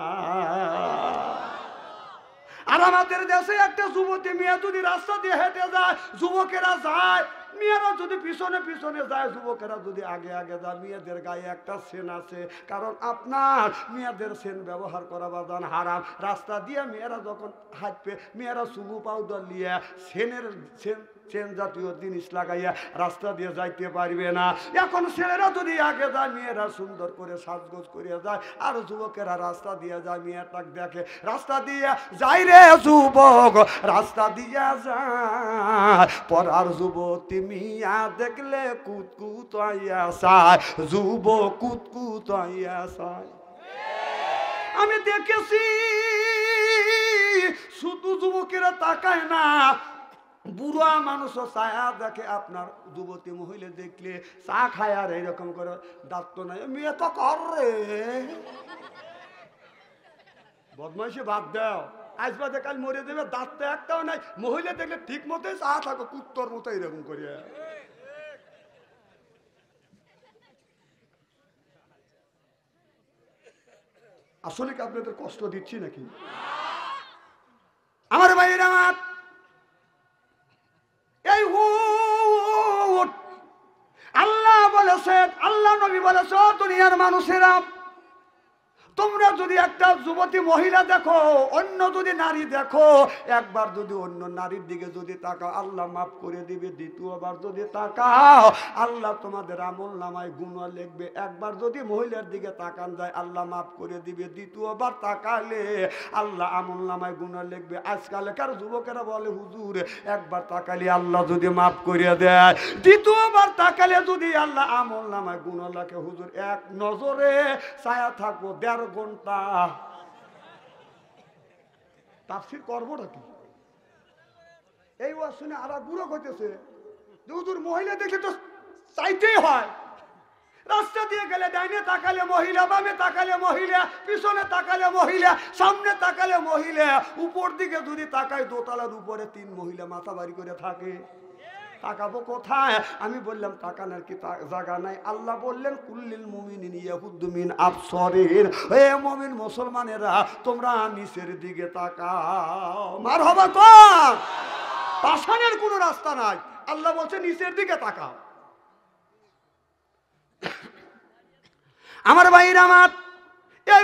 আর আমাদের দেশে একটা যুবতী মেয়ে যদি রাস্তা দিয়ে হেঁটে যায়, যুবকেরা যায়, মেয়েরা যদি পিছনে পিছনে যায়, যুবকেরা যদি আগে আগে যায়, মেয়েদের গায়ে একটা সেন আছে। কারণ আপনার মেয়েদের সেন ব্যবহার করা বাদান হারাম। রাস্তা দিয়ে মেয়েরা যখন হাঁটবে, মেয়েরা চুমু পাউডার নিয়ে সেনের চেন জাতীয় জিনিস লাগাইয়া রাস্তা দিয়ে যাইতে পারবে না। এখন ছেলেরা যদি আগে যায়, মেয়েরা সুন্দর করে সাজগোজ করিয়া যায়, আর যুবকেরা রাস্তা দিয়ে যায়, মেয়েটাকে দেখে রাস্তা দিয়ে যাই রে যুবক, রাস্তা দিয়ে যায়, পরার যুবতী মিয়া দেখলে কুতকুত আইয়া চায়, যুবক কুতকুত আইয়া চায়। আমি দেখেছি শুধু যুবকেরা তাকায় না, বুড়া মানুষও ছায়া দেখে। আপনার যুবতী মহিলা দেখলে চা খায় আর এইরকম করে দাঁত তো নাই, মেয়ে তো কর রে, বদমাইশি বাদ দাও। আজ বাদে কাল মরে দেবে, দাঁত তো একটাও নাই। মহিলা দেখলে ঠিক মতোই চা থাকো, কুত্তর মতো এরকম করিয়া। আসলে কি আপনাদের কষ্ট দিচ্ছি নাকি? আমার ভাইয়েরা আমার, এই আল্লাহ বলেছেন, আল্লাহ নবী বলেছে, দুনিয়ার মানুষেরা তোমরা যদি একটা যুবতী মহিলা দেখো, অন্য যদি নারী দেখো, একবার যদি অন্য নারীর দিকে যদি তাকাও আল্লাহ মাফ করে দিবে। দ্বিতীয়বার যদি তাকাও আল্লাহ তোমাদের আমল নামায় গুনাহ লিখবে। একবার যদি মহিলার দিকে তাকান যায় আল্লাহ মাফ করে দিবে, দ্বিতীয়বার তাকালে আল্লাহ আমল নামায় গুনাহ লিখবে। আজকালকার যুবকেরা বলে হুজুর একবার তাকালে আল্লাহ যদি মাফ করে দেয়, দ্বিতীয়বার তাকালে যদি আল্লাহ আমল নামায় গুনাহ লেখে। হুজুর এক নজরে ছায়া থাকবো ১.৫ ঘন্টা, তাফসীর করবোটা কি? এই ওয়াজ শুনে আর বুড়ো কইতেছে হুজুর মহিলা দেখলে তো চাইতেই হয়। রাস্তা দিয়ে গেলে ডাইনে তাকালে মহিলা, বামে তাকালে মহিলা, পিছনে তাকালে মহিলা, সামনে তাকালে মহিলা, উপর দিকে যদি তাকায় দোতলার উপরে 3 মহিলা মাথা বাড়ি করে থাকে। তাকাবো কোথায়? আমি বললাম তাকানোর কি জায়গা নাই? আল্লাহ বললেন কুল্লিল মুমিনিন ইয়াহুদ্দু মিন আবসারিহিম, হে মুমিন মুসলমানেরা তোমরা নিচের দিকে তাকাও। মারহাবা কোন? পাশানের কোনো রাস্তা নাই, আল্লাহ বলছে নিচের দিকে তাকাও। আমার ভাইরা আমার, এই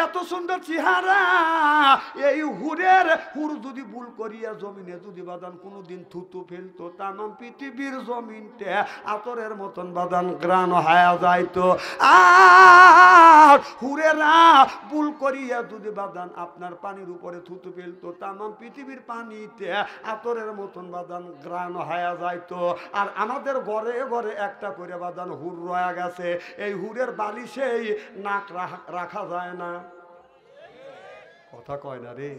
এত সুন্দর চেহারা, এই হুর যদি ভুল করিয়া জমিনে যদি বাদান কোনোদিন থুতু ফেলতো, তামাম পৃথিবীর জমিনটা আতরের মতন বাদান গ্রান হয়ে যাইতো। আর হুরেরা ভুল করিয়া যদি বাদান আপনার পানির উপরে থুতু ফেলতো, তামাম পৃথিবীর পানিতে আতরের মতন বাদান গ্রান হয়ে যাইতো। আর আমাদের ঘরে ঘরে একটা করে বাদান হুর রয়ে গেছে, এই হুরের বালিশেই নাক রাখা যায় না। কথা কয় না রে।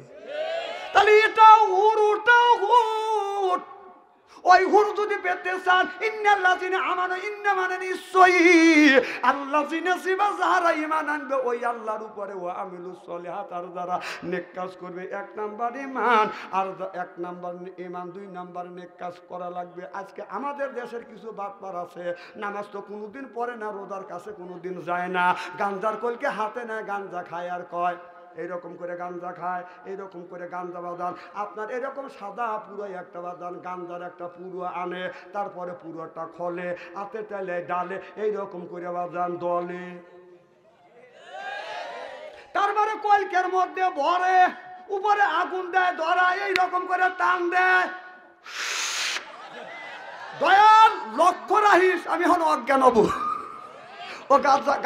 তাহলে এটাও হুর, ওটাও হুর। ওই হুর যদি পেতে চান, ইন্নাল্লাযিনা আমানু, ইন্না মানে নিশ্চয়ই আল্লাযিনা সিবা যারা ঈমান আনবে ওই আল্লাহর উপরে, ওয়া আমিলুস সলিহাত, আর যারা নেক কাজ করবে। 1 নাম্বার ঈমান, আর 1 নাম্বার ঈমান, 2 নাম্বার নেক কাজ করা লাগবে। আজকে আমাদের দেশের কিছু বাটপার আছে, নামাজ তো কোনোদিন পড়ে না, রোজার কাছে কোনোদিন যায় না, গাঞ্জার কলকে হাতে নেয়, গাঞ্জা খায় আর কয় এইরকম করে গাঞ্জা খায়, এইরকম করে গাঞ্জা বাদান। আপনার এরকম সাদা পুরো একটা বাদান, গাঞ্জার একটা পুরো আনে, তারপরে পুরোটা খলে, হাতে তেলে ডালে, এইরকম করে বাদান দলে, তারপরে কলকের মধ্যে ভরে, উপরে আগুন দেয়, ধরা, এইরকম করে টান দেয়। দয়াল লক্ষ্য রাখিস, আমি এখন অজ্ঞান হব। ও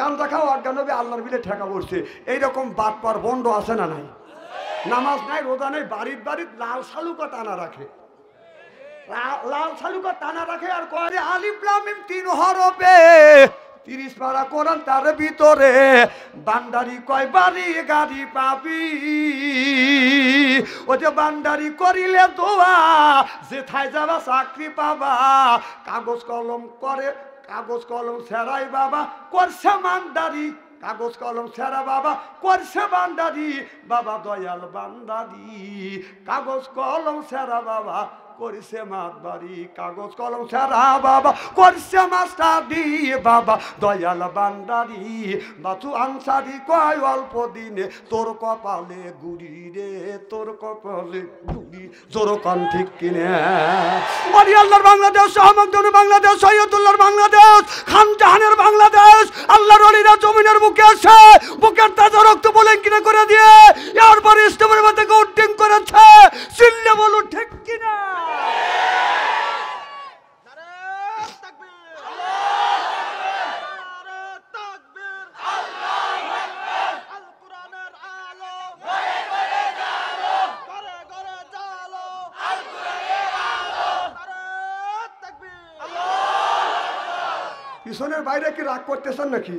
গাঞ্জা খাও অজ্ঞান হবে, আল্লাহর বিলে ঠেকা পড়ছে। এইরকম বাটপার বন্ড আছে না নাই? নামাজ নাই, রোজা নেই, বাড়ির লাল শালুকা টানা রাখে, লাল শালুকা টানা রাখে, আর কয় আলিফ লাম মিম 3 হরফে 30 পারা কোরআন, তার ভিতরে বান্দারি কয় বাড়ি গাড়ি পাবি। ও যে বান্দারি করিলে দোয়া, যেথায় যাবা চাকরি পাবা। কাগজ কলম করে, কাগজ কলম ছেড়াই বাবা করছে মানদারি, কাগজ কলম ছেড়া বাবা করছে বান্দারি, বাবা দয়াল বান্দারি। কাগজ কলম ছেড়া বাবা করছে মাতবাড়ি, কাগজ কলম ছেড়া বাবা করছে মাস্টারি, বাবা দয়াল বান্দারি। বাতু আনসারি কয় অল্প দিনে তোর কপালে গুড়ি রে, তোর কপালে গুড়ি, জোর কন ঠিক কিনে। বাড়ি আল্লাহর বাংলাদেশ, সহমকদুর বাংলাদেশ, সৈয়দুল্লাহর বাংলাদেশ, খান জাহানের বাংলাদেশ। আল্লাহর ওলিরা জমিনের বুকে আছে, বুকের তাজা রক্ত বলেন কিনা করে দিয়ে এরপর ইসলামের মধ্যে উড্ডিং করেছে। চিল্লে বলুন ঠিক কিনা? পিছনের বাইরে কি রাগ করতেছেন নাকি?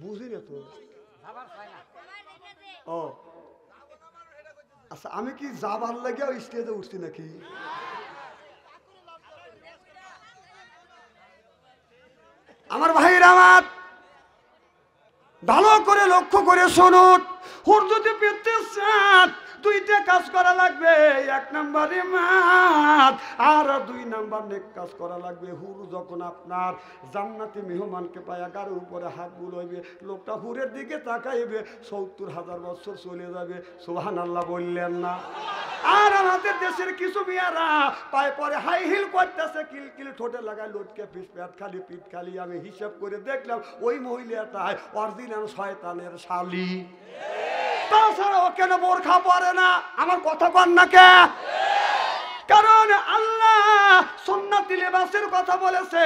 বুঝি না তো। ও আচ্ছা, আমি কি যাবার লাগে স্টেজে উঠছি নাকি? ভালো করে লক্ষ্য করে শুনুন, হুর যদি পেতে চান দুইটা কাজ করা লাগবে। এক নম্বরে মাত, আর দুই নাম্বার নেক কাজ করা লাগবে। হুর যখন আপনার জান্নাতি মেহমানকে পায়া গাড়ির উপরে হাত বুলাইবে, লোকটা হুরের দিকে তাকাইবে, ৭০,০০০ বছর চলে যাবে। সুবহানাল্লাহ বললেন না? আর আমাদের দেশের কিছু মেয়েরা পায়ে পরে হাই হিল করতেছে, কিলকিল ঠোঁটে লাগায়, লটকে পিঠ খালি পিঠ খালি। আমি হিসাব করে দেখলাম ওই মহিলাটাই অরিজিনাল শয়তানের শালি। তাছাড়া ও কেন বোরখা পরে না? আমার কথা কন না কে? কারণ আল্লাহ সুন্নতি লিবাসের কথা বলেছে,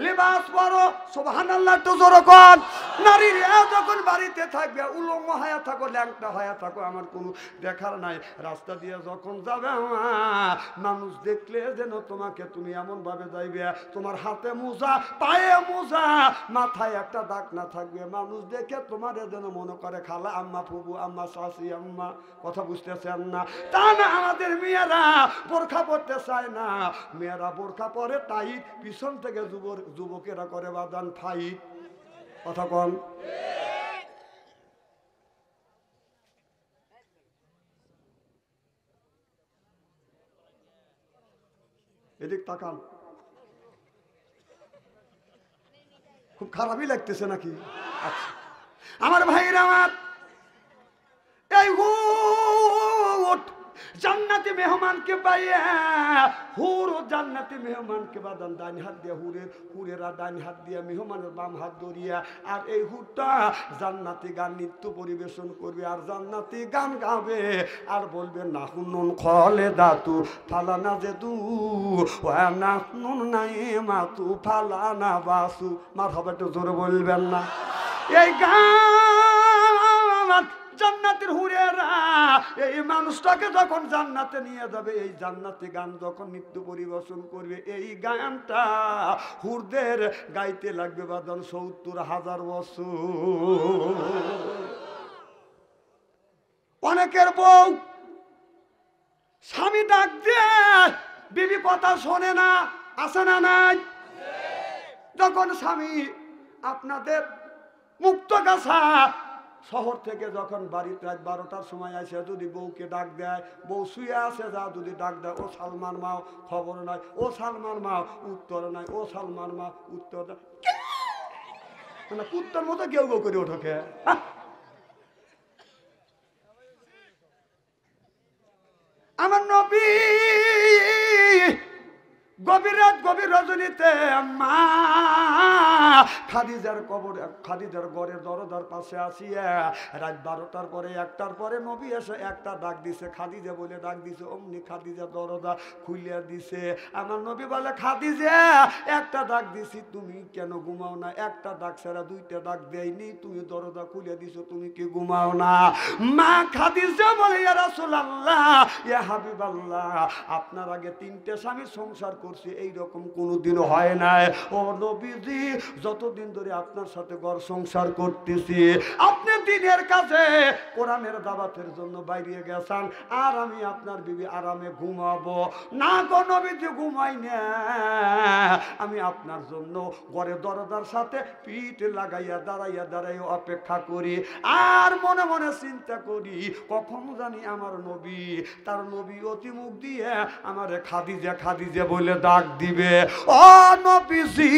লিবাস পরো। সুবহানাল্লাহ, একটু জোরে কর। নারীরা যখন বাড়িতে থাকবে উলঙ্গ হয়ে থাকো, ল্যাংটা হয়ে থাকো, আমার কোনো দেখার নাই। রাস্তা দিয়ে যখন যাবে মানুষ দেখলে যেন তোমাকে, তুমি এমন ভাবে যাইবে তোমার হাতে মোজা, পায়ে মোজা, মাথায় একটা দাগ না থাকবে। মানুষ দেখে তোমার যেন মনে করে খালা আম্মা, ফুবু আম্মা, শাশি আম্মা। কথা বুঝতেছেন না? তা না, আমাদের মেয়েরা বোরখা পড়তে চায় না। মেয়েরা বোরখা পরে টাইট, পিছন থেকে যুবকেরা করে বাদান ফাইট। কথা কন। এদিক তাকান, খুব খারাপই লাগতেছে নাকি? আচ্ছা আমার ভাইরা, আমার এই জান্নাতি মেহমানকে পাইয়া হুর জান্নাতি মেহমানকে বাদান ডান হাত দিয়ে হুরেরা ডান হাত দিয়ে মেহমানের বাম হাত ধরিয়া, আর এই হুরটা জান্নাতি গান নৃত্য পরিবেশন করবে, আর জান্নাতি গান গাবে, আর বলবে নাহুনুন খলে দাতু ফালানা যেদু ওয়া নাহুনুন নাইমাতু ফালানা বাসু। মারহাবা, একটু জোরে বলবেন না? এই গান জান্নাতের হুরেরা এই মানুষটাকে যখন জান্নাতে নিয়ে যাবে, এই জান্নাতি গান যখন নৃত্য পরিবেশন করবে, এই গানটা হুরদের গাইতে লাগবে বাদন ৭০,০০০ বছর। অনেকের বউ স্বামী ডাক দিয়ে বিবি কথা শোনে না, আছে না নাই? যখন স্বামী আপনাদের মুক্তগাছা শহর থেকে যখন বাড়িতে রাত ১২টার সময় আসে, যদি বউকে ডাক দেয়, বউ শুয়ে আসে, যা যদি ডাক দেয়, ও সালমান মাও, খবর নাই। ও সালমান মাও, উত্তর নাই। ও সালমান মা, উত্তর দেয়। মানে কুত্তার মতো কেউ কেউ করে ওঠে। আমার নবী গভীর রাত, গভীর রজনীতে মা খাদিজার কবর, খাদিজার ঘরের দরজার পাশে আসিয়া রাত ১২টার পরে ১টার পরে নবী এসে একটা ডাক দিছে, খাদিজা বলে ডাক দিছে। অমনি খাদিজা দরজা খুলিয়া দিছে। আমার নবী বলে, খাদিজা একটা ডাক দিছি, তুমি কেন ঘুমাও না? একটা ডাক ছাড়া দুইটা ডাক দেয়নি, তুমি দরজা খুলিয়া দিছো, তুমি কি ঘুমাও না? মা খাদিজা বলে, ইয়া রাসূলুল্লাহ, ইয়া হাবিবাল্লাহ, আপনার আগে ৩টে স্বামী সংসার করছি, এইরকম কোনোদিনও হয় নাই। ও নবীজি, যতদিন ধরে আপনার সাথে ঘর সংসার করতেছি, আপনি দিনের কাছে কোরআনের দাওয়াতের জন্য বাইরে গেছেন, আর আমি আপনার বিবি আরামে ঘুমাবো না গো নবীজি, ঘুমাই না। আমি আপনার জন্য ঘরে দরজার সাথে পিঠ লাগাইয়া দাঁড়াইয়া অপেক্ষা করি, আর মনে মনে চিন্তা করি কখন জানি আমার নবী, তার নবী অতি মুখ দিয়ে আমারে খাদিজা খাদিজা বলে ডাক দিবে। ও নবীজি,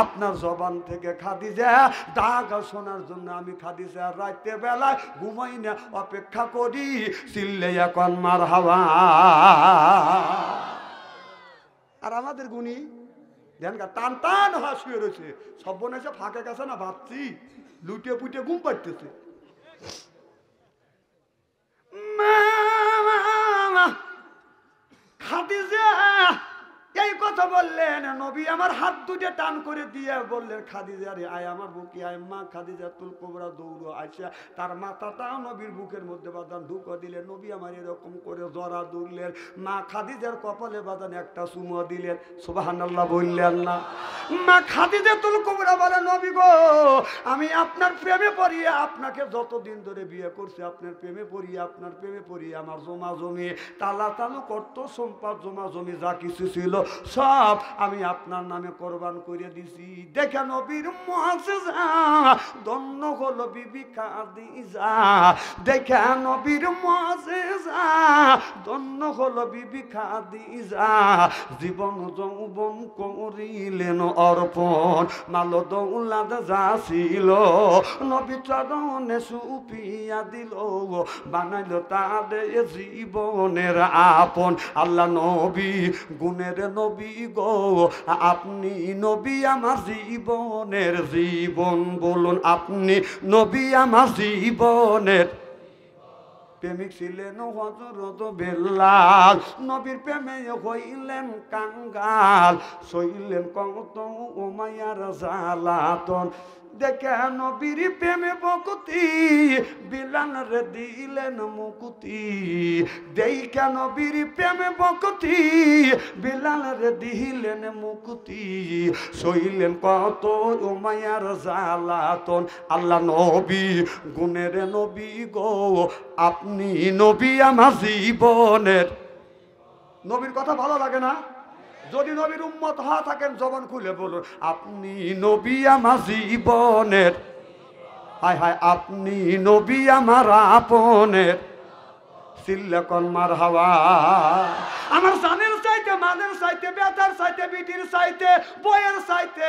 আপনার জবান থেকে খাদিজা ডাক শোনার জন্য আমি খাদিজা রাতে বেলায় ঘুমাই না, অপেক্ষা করি। চিল্লে এখন মারহাবা। আর আমাদের গুণী ধ্যান টান টান হাসিয়ে রয়েছে, সব বোন এসে ফাঁকে গেছে না, ভাবছি লুটিয়ে পুটিয়ে ঘুম পাড়তেছে। খাদিজা এই কথা বললেন, নবী আমার হাত দুটো টান করে দিয়ে বললেন, খাদিজা রে আয় আমার বুকে আয়। মা খাদিজা তুল কোবরা দৌড়ো আসা, তার মাথাটাও নবীর বুকের মধ্যে বাদান ঢুকা দিলেন। নবী আমার এরকম করে জরা দুললেন, মা খাদিজার কপালে বাদান একটা চুমো দিলেন। সুবহানাল্লাহ বললেন না? মা খাদিজা তুল কোবরা বলে, নবী গো, আমি আপনার প্রেমে পড়িয়ে, আপনাকে যতদিন ধরে বিয়ে করছি আপনার প্রেমে পড়িয়ে, আপনার প্রেমে পড়িয়ে আমার জমা জমি তালা তালু করতো, সম্পদ জমা জমি যা কিছু ছিল সব আমি আপনার নামে কোরবান করে দিছি। দেখে নবীর মুআজিজা, ধন্য হলো বিবি খাদিজা। দেখে নবীর মুআজিজা, ধন্য হলো বিবি খাদিজা। জীবন যৌবন করিলেন অর্পণ, মাল দৌলাদ যা ছিল নবী চরণে সুপিয়া দিল, বানাইল তাদের জীবনের আপন। আল্লাহ নবী গুণের নবী গো, আপনি নবী আমার জীবনের জীবন। বলুন আপনি নবী আমার জীবনের। প্রেমিক ছিলেন হযরত বেলাল, নবীর প্রেমে হইলেন কাঙ্গাল, সইলেন কত উমাইয়ার জালাতন। দেখে নবীর প্রেমে বকুতি, বিলাল রে দিলেন মুকুতি। দেখে নবীর প্রেমে বকুতি, বিলাল রে দিলেন মুকুতি, সইলেন কত উমাইয়ার জালাতন। আল্লাহ নবী গুণের নবী গো, আপনি নবী আমার জীবনের। নবীর কথা ভালো লাগে না? যদি নবীর উম্মত হওয়া থাকেন জবান খুলে বলুন আপনি নবী আমার জীবনের। হায় হায় আপনি নবী আমার আপনের। সিল্লাকন মারহাবা। আমার জানের চাইতে, মানের চাইতে, বেতার চাইতে, বিটির চাইতে, বইয়ের চাইতে,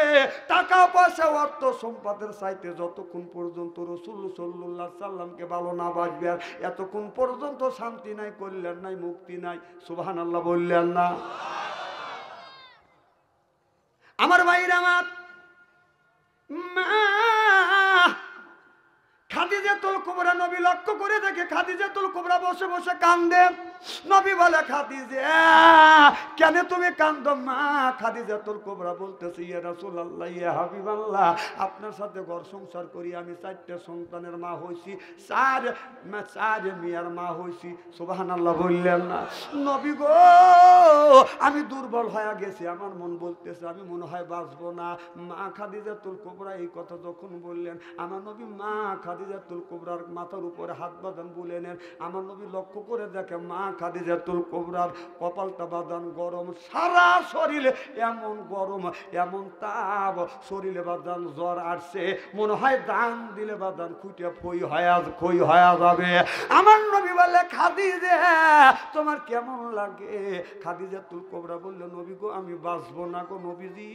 টাকা পয়সা অর্থ সম্পদের চাইতে যতক্ষণ পর্যন্ত রাসূল সাল্লাল্লাহু আলাইহি সাল্লামকে ভালো না বাসবে, এতক্ষণ পর্যন্ত শান্তি নাই, কল্যাণ নাই, মুক্তি নাই। সুবহানাল্লাহ বললেন না? আমার ভাইরা, আমার মা খাদিজাতুল কুবরা নবী লক্ষ্য করে দেখে খাদিজাতুল কুবরা বসে বসে কান্দে। নবী বলে খাদিজা কেন তুমি কান্দো? মা খাদিজাতুল কুবরা বলতেছে ইয়া রাসূলুল্লাহ, ইয়া হাবিবাল্লাহ, আপনার সাথে ঘর সংসার করি আমি, 4টা সন্তানের মা হইছি, 4 মেয়ের মা হইছি। সুবহানাল্লাহ বললেন না? নবী গো আমি দুর্বল হয়ে গেছি, আমার মন বলতেছে আমি মনে হয় বাঁচবো না। মা খাদিজাতুল কুবরা এই কথা যখন বললেন, আমার নবী মা খাদিজাতুল কুবরার মাথার উপরে হাত বাঁধান বলে নেন। আমার নবী লক্ষ্য করে দেখে মা খাদিজাতুল কুবরার কপালটা বাঁধান গরম, সারা শরীরে এমন গরম, এমন তাপ, শরীরে বাঁধান জ্বর আসছে, মনে হয় দান দিলে বাঁধান খুঁটে খই হয়ে যাবে। আমার নবী বলে খাদিজা তোমার কেমন লাগে? খাদিজাতুল কুবরা বলল নবী গো আমি বাঁচবো না গো নবীজি,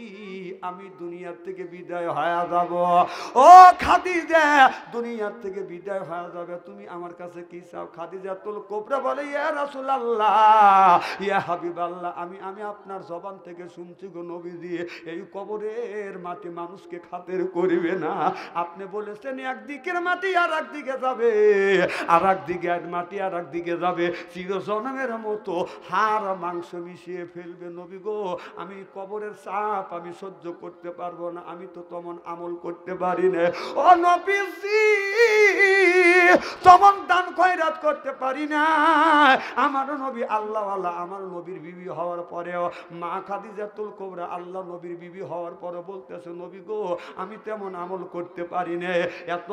আমি দুনিয়ার থেকে বিদায় হয়ে যাব। ও খাদিজা দুনিয়ার থেকে বিদায় হয়ে যাবে, তুমি আমার কাছে কি চাও? খাদিজাতুল কুবরা বলে ইয়া রাসূলুল্লাহ, ইয়া হাবিবাল্লাহ, আমি আপনার জবান থেকে শুনছি গো নবীজি, এই কবরের মাটি মানুষকে খাতির করিবে না। আপনি বলেছেন একদিকের মাটি আর একদিকে যাবে, আর একদিকে মাটি আর একদিকে যাবে, চিরজন্মের মতো হাড় মাংস মিশিয়ে ফেলবে। নবী গো আমি কবরের চাপ আমি সহ্য করতে পারবো না, আমি তো তেমন আমল করতে পারি না। ও নবীজি তেমন দান খয়রাত করতে পারি না। আমার নবী আল্লাহওয়ালা, আমার নবীর বিবি হওয়ার পরেও মা খাদিজাতুল কুবরা আল্লাহ নবীর বিবি হওয়ার পরে বলতেছে নবী গো আমি তেমন আমল করতে পারি না। এত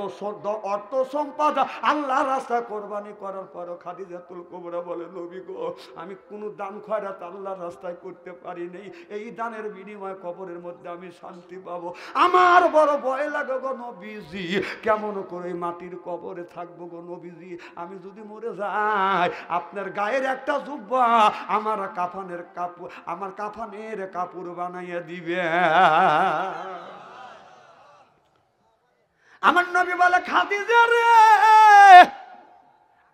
অর্থ সম্পদ আল্লাহ রাস্তা কোরবানি করার পরও খাদিজাতুল কুবরা বলে নবী গো আমি কোনো দান খয়রাত আল্লাহর রাস্তায় করতে পারি নাই, এই দানের বিনিময়ে কবরের মধ্যে আমি শান্তি পাবো। আমার বড় ভয় লাগে গো নবীজি, কেমন করে মাটির কবরে থাকবো গো নবীজি, আমি যদি মরে যাই আপনার গায়ের একটা জুব্বা আমার কাফনের কাপড় বানাইয়া দিবে। আমার নবী বলে খাদিজা রে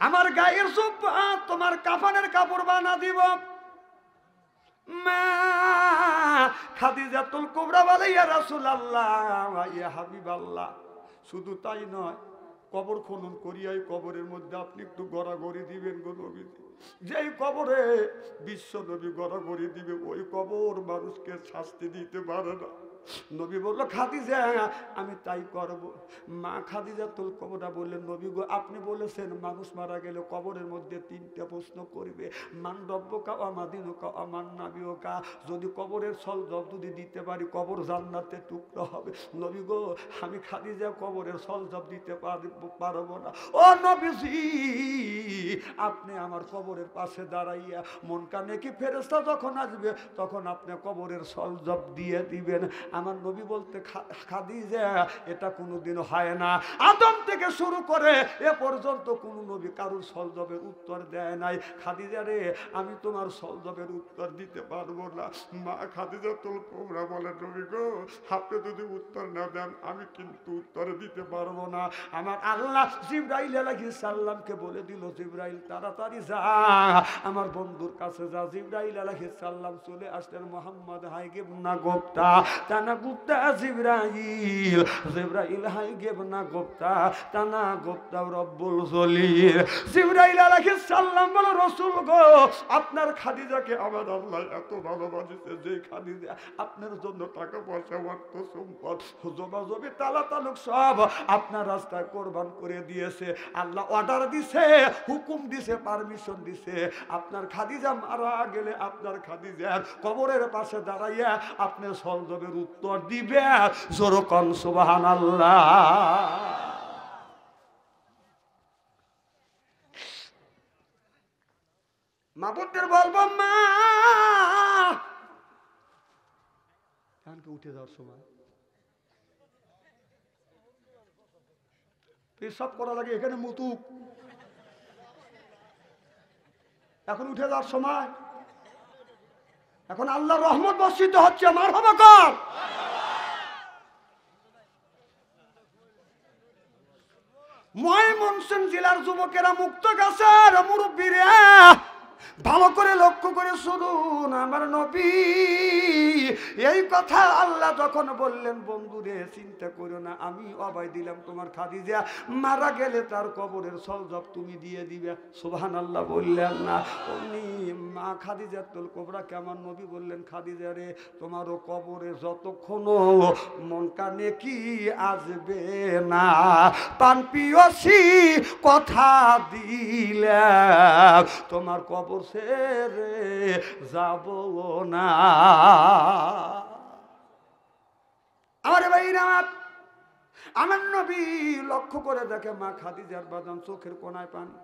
আমার গায়ের জুব্বা তোমার কাফনের কাপড় বানা দিব। মা খাদিজাতুল কুবরা বলে ইয়া রাসূলুল্লাহ, ইয়া হাবিবাল্লাহ, শুধু তাই নয় কবর খনন করিয়া কবরের মধ্যে আপনি একটু গড়াগড়ি দিবেন গো নবীজি। যেই কবরে বিশ্ব নবী গড়াগড়ি দিবে ওই কবর মানুষকে শাস্তি দিতে পারে না। নবী বলল খাদিজা আমি তাই করব। মা খাদিজাতুল কুবরা বললেন নবী গো আপনি বলেছেন মানুষ মারা গেলে কবরের মধ্যে তিনটা প্রশ্ন করবে, মান রব্বুকা ওয়া মা দীনুকা ওয়া মান নাবিয়ুকা। যদি কবরের সলজব যদি দিতে পারি কবর জান্নাতে টুকরো হবে। নবী গো আমি খাদিজা কবরের সলজব দিতে পারবো না। ও নবীজি আপনি আমার কবরের পাশে দাঁড়াইয়া মন কানে কি ফেরেশতা যখন আসবে তখন আপনি কবরের সলজব দিয়ে দিবেন। আমার নবী বলতে খাদিজা এটা কোনোদিন হয় না, আদম থেকে শুরু করে এ পর্যন্ত কোন নবী কারোর সলজবের উত্তর দেয় নাই। খাদিজা রে আমি তোমার সলজবের উত্তর দিতে পারবো না। মা খাদিজাতুল কুবরা বলে নবী গো আপনি যদি উত্তর না দেন আমি কিন্তু উত্তর দিতে পারবো না। আমার আল্লাহ জিবরাইল আলাইহিস সালামকে বলে দিল জিবরাইল তাড়াতাড়ি যা আমার বন্ধুর কাছে যা। জিবরাইল আলাইহিস সালাম চলে আসলেন মুহাম্মদ হাইগিবনা গুপ্তা তানা গুপ্তা জিবরাইল জিবরাইল হাইগিবনা গুপ্তা তানা গুপ্তা রব্বুল জলিল। জিবরাইল আলাইহিস সালাম বলে রাসূল গো আপনার খাদিজাকে আমার আল্লাহ এত ভালোবাসে যে খাদিজা আপনার জন্য টাকা পয়সা অর্থ সম্পদ জবাজবি তালা তালুক সব আপনার রাস্তায় কোরবান করে দিয়েছে। আল্লাহ অর্ডার দিছে, হুকুম দিছে, পারমিশন দিছে আপনার খাদিজা মারা গেলে আপনার খাদিজার কবরের পাশে দাঁড়াইয়া আপনি সলজবের উত্তর দিবে। জোরকন সুবহানাল্লাহ। মাবুদের বলবো মা উঠে যাওয়ার সময় পেশাব করা লাগে এখানে মুতুক, এখন উঠে যাওয়ার সময়, এখন আল্লাহর রহমত বর্ষিত হচ্ছে। মারহাবা কর। ময়মনসিংহ জেলার যুবকেরা মুক্ত গাছের মুরব্বীরা ভালো করে লক্ষ্য করে শুনুন। আমার নবী এই কথা আল্লাহ যখন বললেন বন্ধুরে চিন্তা করো না আমি অভয় দিলাম তোমার খাদিজা মারা গেলে তার কবরের সলজব তুমি দিয়ে দিবে। সুবহানাল্লাহ বললেন না? অমনি মা খাদিজাতুল কুবরা কেমন নবী বললেন খাদিজা রে তোমারও কবরে যতক্ষণ মন কানে কি আসবে না পান পিয়সি কথা দিলে তোমার কবর ছেড়ে যাব না। আমার ভাইরা আমার নবী লক্ষ্য করে দেখে মা খাদিজার বাদাম চোখের কোনায় পানি।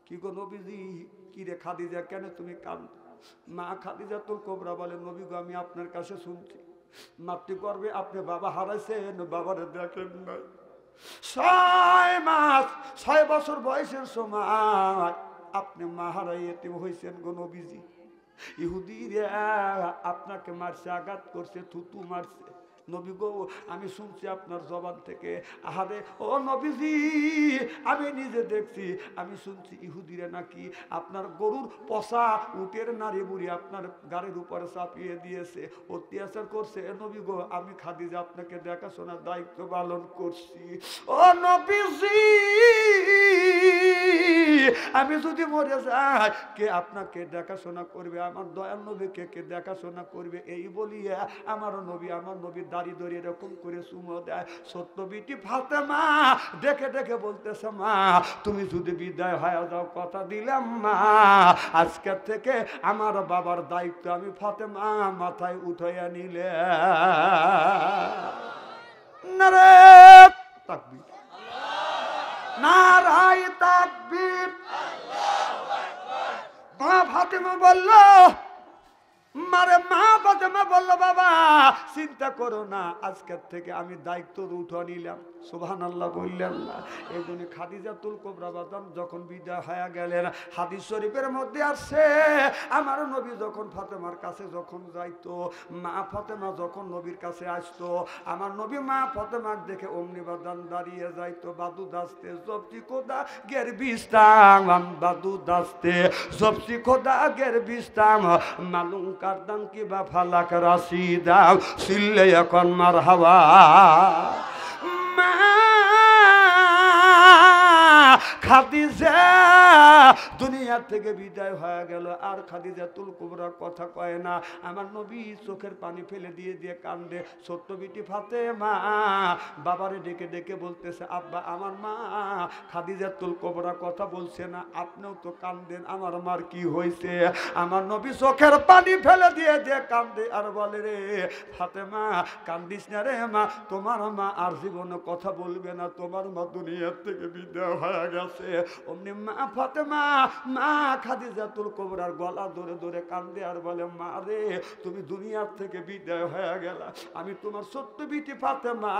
কি গো নবীজি কি রে খাদিজা কেন তুমি কাঁদ? মা খাদিজাতুল কুবরা বলে নবী গো আমি আপনার কাছে শুনছি মাতৃগর্ভে আপনি বাবা হারাইছেন, বাবারে দেখেন নাই। 6 মাস 6 বছর বয়সের সময় আপনি মা হারাই এতিম হয়েছেন গো নবীজি। ইহুদিরা আপনাকে মারছে, আঘাত করছে, থুতু মারছে। নবী গো আমি শুনছি আপনার জবান থেকে। আহারে ও নবীজি আমি নিজে দেখছি, আমি শুনছি ইহুদিরা নাকি আপনার গরুর পচা উটের নাড়ি বুড়ি আপনার গাড়ির উপরে চাপিয়ে দিয়েছে, অত্যাচার করছে। নবী গো আমি খাদিজা আপনাকে দেখাশোনার দায়িত্ব পালন করছি। ও নবীজি আমি যদি মরে যাই কে আপনাকে দেখাশোনা করবে? আমার দয়াল নবীকে কে দেখাশোনা করবে? এই বলিয়া আমার নবী দাড়ি ধরে এরকম করে চুমো দেয়। ছোট্ট বিটি ফাতেমা দেখে দেখে বলতেছে মা তুমি যদি বিদায় হয়ে যাও কথা দিলাম মা আজকের থেকে আমার বাবার দায়িত্ব আমি ফাতেমা মাথায় উঠাইয়া নিলে। নারে তাকবীর, নারায়ে তাকবীর। মা ফাতেমা বলল মারে মা ফাতেমা বলল বাবা চিন্তা করো না আজকের থেকে আমি দায়িত্ব উঠা নিলাম। সুবহানাল্লাহ বললেন না? এই জন্য খাদিজাতুল কুবরা বাদাম যখন বিদায় হয়ে গেলেন হাদিস শরীফের মধ্যে আসছে আমার নবী যখন ফাতেমার কাছে যখন যাইতো, মা ফাতেমা যখন নবীর কাছে আসতো, আমার নবী মা ফাতেমার দেখে অমনি বাদান দাঁড়িয়ে যাইতো। বাদু দাস্তে জবতি খোদা গের বিস্তাম, বাদু দাস্তে জবতি খোদা গের বিস্তাম, মালুম কারদান কি বা ফালাক রাশিদা সিল্লে এখন মারহাবা। খাদিজা দুনিয়া থেকে বিদায় হয়ে গেল, আর খাদিজাতুল কুবরা কথা কয় না। আমার নবী চোখের পানি ফেলে দিয়ে দিয়ে কান্দে। ছোট্ট বিটি ফাতেমা বাবারে ডেকে ডেকে বলতেছে, আব্বা আমার মা খাদিজাতুল কুবরা কথা বলছে না, আপনিও তো কান্দেন, আমার মার কি হয়েছে? আমার নবী চোখের পানি ফেলে দিয়ে দিয়ে কান্দে আর বলে, রে ফাতেমা কান্দিস না রে মা, তোমার মা আর জীবনে কথা বলবে না, তোমার মা দুনিয়ার থেকে বিদায় হয়ে গেছে। অমনি মা ফাতেমা মা খাদিজাতুল কুবরার গলা ধরে ধরে কান্দে আর বলে, মা রে তুমি দুনিয়ার থেকে বিদায় হয়ে গেলা, আমি তোমার ছোট্ট বিটি ফাতেমা,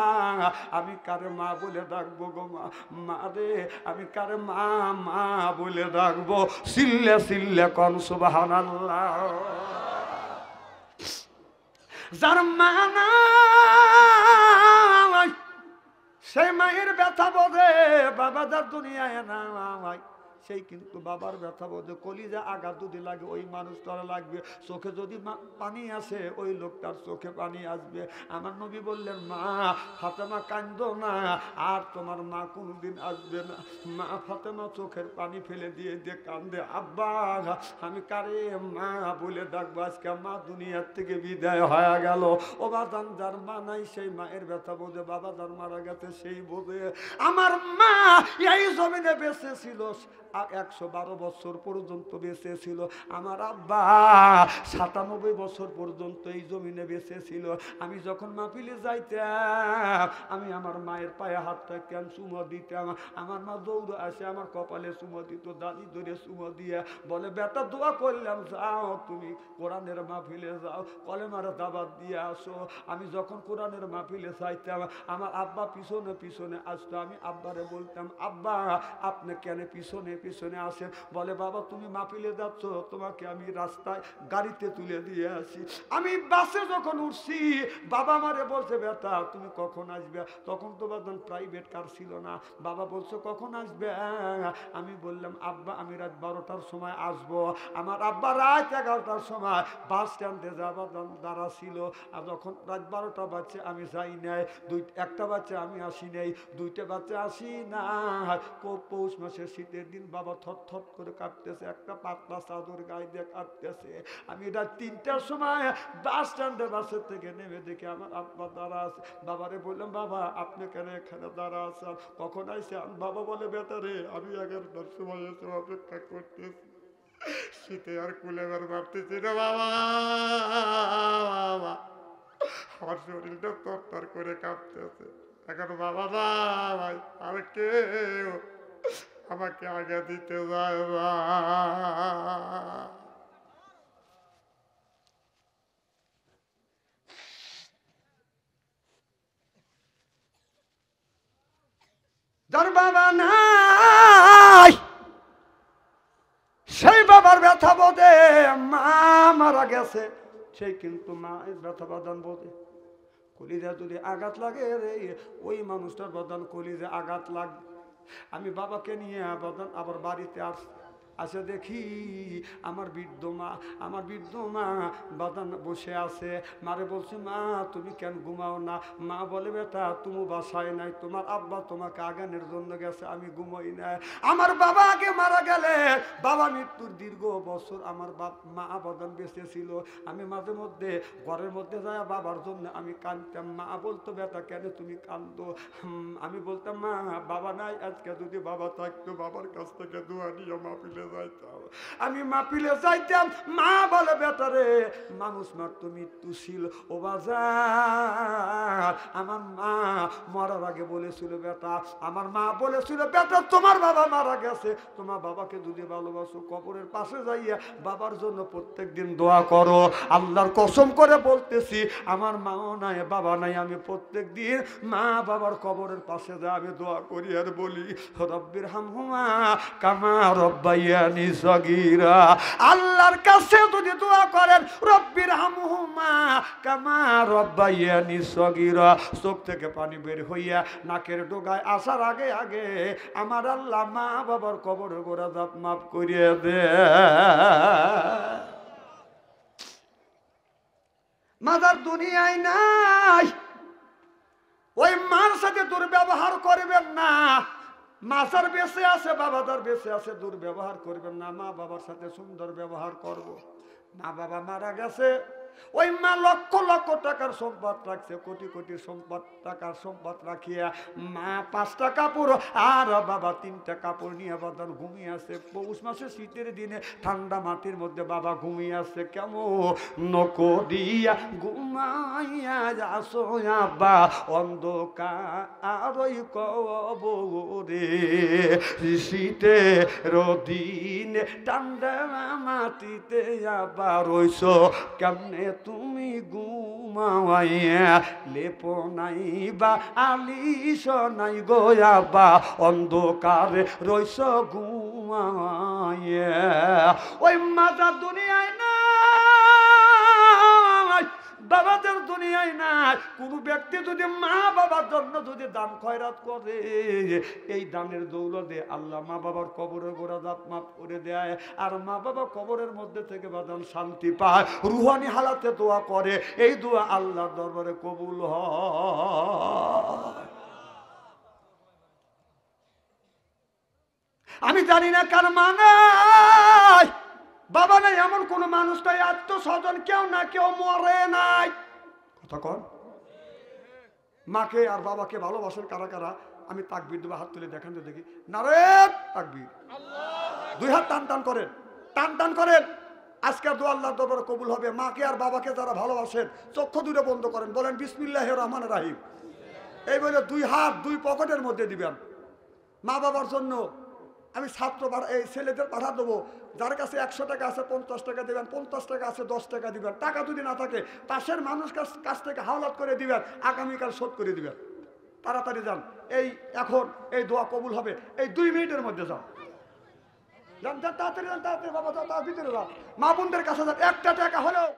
আমি কারে মা বলে ডাকবো গো মা? মা রে আমি কারে মা মা বলে ডাকবো? সিল্লে সিল্লে কোন সুবহানাল্লাহ। যার মা নাই সেই মায়ের ব্যথা বোঝে, বাবা যার দুনিয়ায় নাই সেই কিন্তু বাবার ব্যথা বোঝে। কলিজা আঘাত যদি লাগে ওই মানুষটার লাগবে, চোখে যদি পানি আসে ওই লোকটার চোখে পানি আসবে। আমার নবী বললেন, মা ফাতেমা কান্দো না, আর তোমার মা কোনোদিন আসবে না। মা ফাতেমা চোখের পানি ফেলে দিয়ে দিয়ে কান্দে, আব্বা আমি কারে মা বলে ডাকবো? আজকে মা দুনিয়ার থেকে বিদায় হয়ে গেল। ও বাদান যার মা নাই সেই মায়ের ব্যথা বোঝে, বাবা যার মারা গেছে সেই বোঝে। আমার মা এই জমিনে বেঁচে ছিল 112 বছর পর্যন্ত বেঁচে ছিল। আমার আব্বা 97 বছর পর্যন্ত এই জমিনে বেঁচে ছিল। আমি যখন মাহফিলে যাইতাম আমি আমার মায়ের পায়ে হাতটা কেন চুমো দিতাম, আমার মা দৌড়ে আসে আমার কপালে চুমো দিত, দাদি ধরে চুমো দিয়ে বলে, বেটা দোয়া করলাম, যাও তুমি কোরআনের মাহফিলে যাও, কলেমার দাবাত দিয়ে আসো। আমি যখন কোরআনের মাহফিলে যাইতাম আমার আব্বা পিছনে পিছনে আসতো। আমি আব্বারে বলতাম, আব্বা আপনি কেন পিছনে পিছনে আসেন? বলে, বাবা তুমি মাহফিলে যাচ্ছ, তোমাকে আমি রাস্তায় গাড়িতে তুলে দিয়ে আসি। আমি বাসে যখন উঠছি বাবা আমারে বলছে, বেটা তুমি কখন আসবে? তখন তো বাদন প্রাইভেট কার ছিল না। বাবা বলছে, কখন আসবে? আমি বললাম, আব্বা আমি রাত 12টার সময় আসবো। আমার আব্বা রাত 11টার সময় বাস স্ট্যান্ডে যাবার দ্বারা ছিল। আর যখন রাত 12টা বাজছে আমি যাই নাই, একটা বাচ্চা আমি আসি নাই, 2টা বাচ্চা আসি না। পৌষ মাসের শীতের দিন বাবা থর থর করে কাঁপতেছে, একটা পাতলা চাদর গায়ে দিয়ে কাঁপতেছে। আমি রাত 3টার সময় বাস স্ট্যান্ডে বাসের থেকে নেমে দেখি আমার আব্বা দাঁড়া আছে। বাবারে বললাম, বাবা আপনি কেন এখানে দাঁড়া আছেন, কখন আইসেন? বাবা বলে, বেটা রে আমি 11টার সময় এসে অপেক্ষা করতেছি, শীতে আর কুলেবার ভাবতেছি না বাবা, আমার শরীরটা তরতর করে কাঁপতেছে। এখন বাবা না ভাই আর কেউ আমাকে আগে দিতে যায় না। যার বাবা নাই সেই বাবার ব্যথা বোধে, মা মারা গেছে সেই কিন্তু মায়ের ব্যথা বাদান বোধে। কলিজা যদি আঘাত লাগে রে ওই মানুষটার বাদান কলিজা আঘাত লাগবে। আমি বাবাকে নিয়ে বাদান আবার বাড়িতে আসে দেখি আমার বৃদ্ধ মা বাদান বসে আছে। মারে বলছে, মা তুমি কেন ঘুমাও না? মা বলে, বেটা তুমি বাসায় নাই, তোমার আব্বা তোমাকে আগানের জন্য গেছে, আমি ঘুমাই নাই। আমার বাবা আগে মারা গেলে, বাবা মৃত্যুর দীর্ঘ বছর আমার মা বাদান বেঁচে ছিল। আমি মাঝে মধ্যে ঘরের মধ্যে যায় বাবার জন্য আমি কাঁদতাম। মা বলতো, বেটা কেন তুমি কাঁদো? আমি বলতাম, মা বাবা নাই, আজকে যদি বাবা থাকতো বাবার কাছ থেকে দোয়া নিয়ে মাহফিলে যাইতাম। আমি মাহফিলে যাইতাম, মা বলে, বেটা রে মানুষ মাত্র মৃত্যু ছিল। ও বাজার আমার মা মরার আগে বলেছিল, বেটা আমার মা বলেছিল, বেটা তোমার বাবা মারা গেছে, তোমার বাবাকে যদি ভালোবাসো কবরের পাশে যাইয়া বাবার জন্য প্রত্যেক দিন দোয়া করো। আল্লাহর কসম করে বলতেছি, আমার মাও নাই বাবা নাই, আমি প্রত্যেক দিন মা বাবার কবরের পাশে যা আমি দোয়া করি আর বলি, রব্বির হামহুমা কামা রব্বায়ানি সগীরা। আল্লাহর কাছে যদি দোয়া করেন, রব্বির হামহুমা কামা রব্বায়ানি সগীরা, চোখ থেকে পানি বের হইয়া নাকের ডোগায় আসার আগে আগে আমার আল্লাহ মা বাবার কবরের গোড়া দাঁত মাফ করিয়ে দে। মাদার দুনিয়ায় নাই, ওই মার সাথে দুর্ব্যবহার করবেন না। মাজার বেঁচে আছে, বাবাদার বেঁচে আছে, দুর্ব্যবহার করবেন না। মা বাবার সাথে সুন্দর ব্যবহার করব। মা বাবা মারা গেছে, ওই মা লক্ষ লক্ষ টাকার সম্পদ রাখছে, কোটি কোটি সম্পদ, টাকার সম্পদ রাখিয়া মা 5টা কাপড় আর বাবা 3টা কাপড় নিয়ে বাদান ঘুমিয়ে আছে। পৌষ মাসে শীতের দিনে ঠান্ডা মাটির মধ্যে বাবা ঘুমিয়ে আছে। কেমন করিয়া ঘুমাইয়া যাসো আব্বা অন্ধকার ওই কবরে, শীতের দিনে ঠান্ডা মাটিতে আবার রইছ কেমনে তুমি ঘুমাইয়া, লেপ নাই বা আলিশ নাই গোয়াবা অন্ধকারে রইছ ঘুমাইয়া। ওই মাজার দুনিয়ায় না, বাবাদের দুনিয়ায় না। কোন ব্যক্তি যদি মা বাবার জন্য যদি দান খয়রাত করে, এই দানের দৌলতে আল্লাহ মা বাবার কবরের গোড়া দাঁত মাফ করে দেয়, আর মা বাবা কবরের মধ্যে থেকে বাদান শান্তি পায়, রুহানি হালাতে দোয়া করে, এই দোয়া আল্লাহর দরবারে কবুল হয়। আমি জানি না কার মানে বাবা নাই, এমন কোন মানুষ নাই, আত্মস্বজন কেউ না কেউ মরে নাই। কথা কন, মাকে আর বাবাকে ভালোবাসেন কারা কারা? আমি তাকবীর দেবো, হাত তুলে দেখান তো দেখি। নারে তাকবীর, 2 হাত টান টান করেন, টান টান করেন। আজকের দোয়া আল্লাহর দরবারে কবুল হবে। মাকে আর বাবাকে যারা ভালোবাসেন চক্ষু দুটো বন্ধ করেন, বলেন বিসমিল্লাহির রহমানির রহিম। এই বলে 2 হাত 2 পকেটের মধ্যে দিবেন। মা বাবার জন্য আমি ছাত্র এই ছেলেদের পাঠা দেবো, যার কাছে 100 টাকা আছে 50 টাকা দিবেন, 50 টাকা আছে 10 টাকা দিবেন। টাকা যদি না থাকে পাশের মানুষ কাছ থেকে হাওলাত করে দিবেন, আগামীকাল শোধ করে দিবেন। তাড়াতাড়ি যান, এই এখন এই দোয়া কবুল হবে, এই 2 মিনিটের মধ্যে যান। যান যান, তাড়াতাড়ি যান, তাড়াতাড়ি বাবা যান, তার ভিতরে যান, মা বোনদের কাছে যান, 1টা টাকা হলেও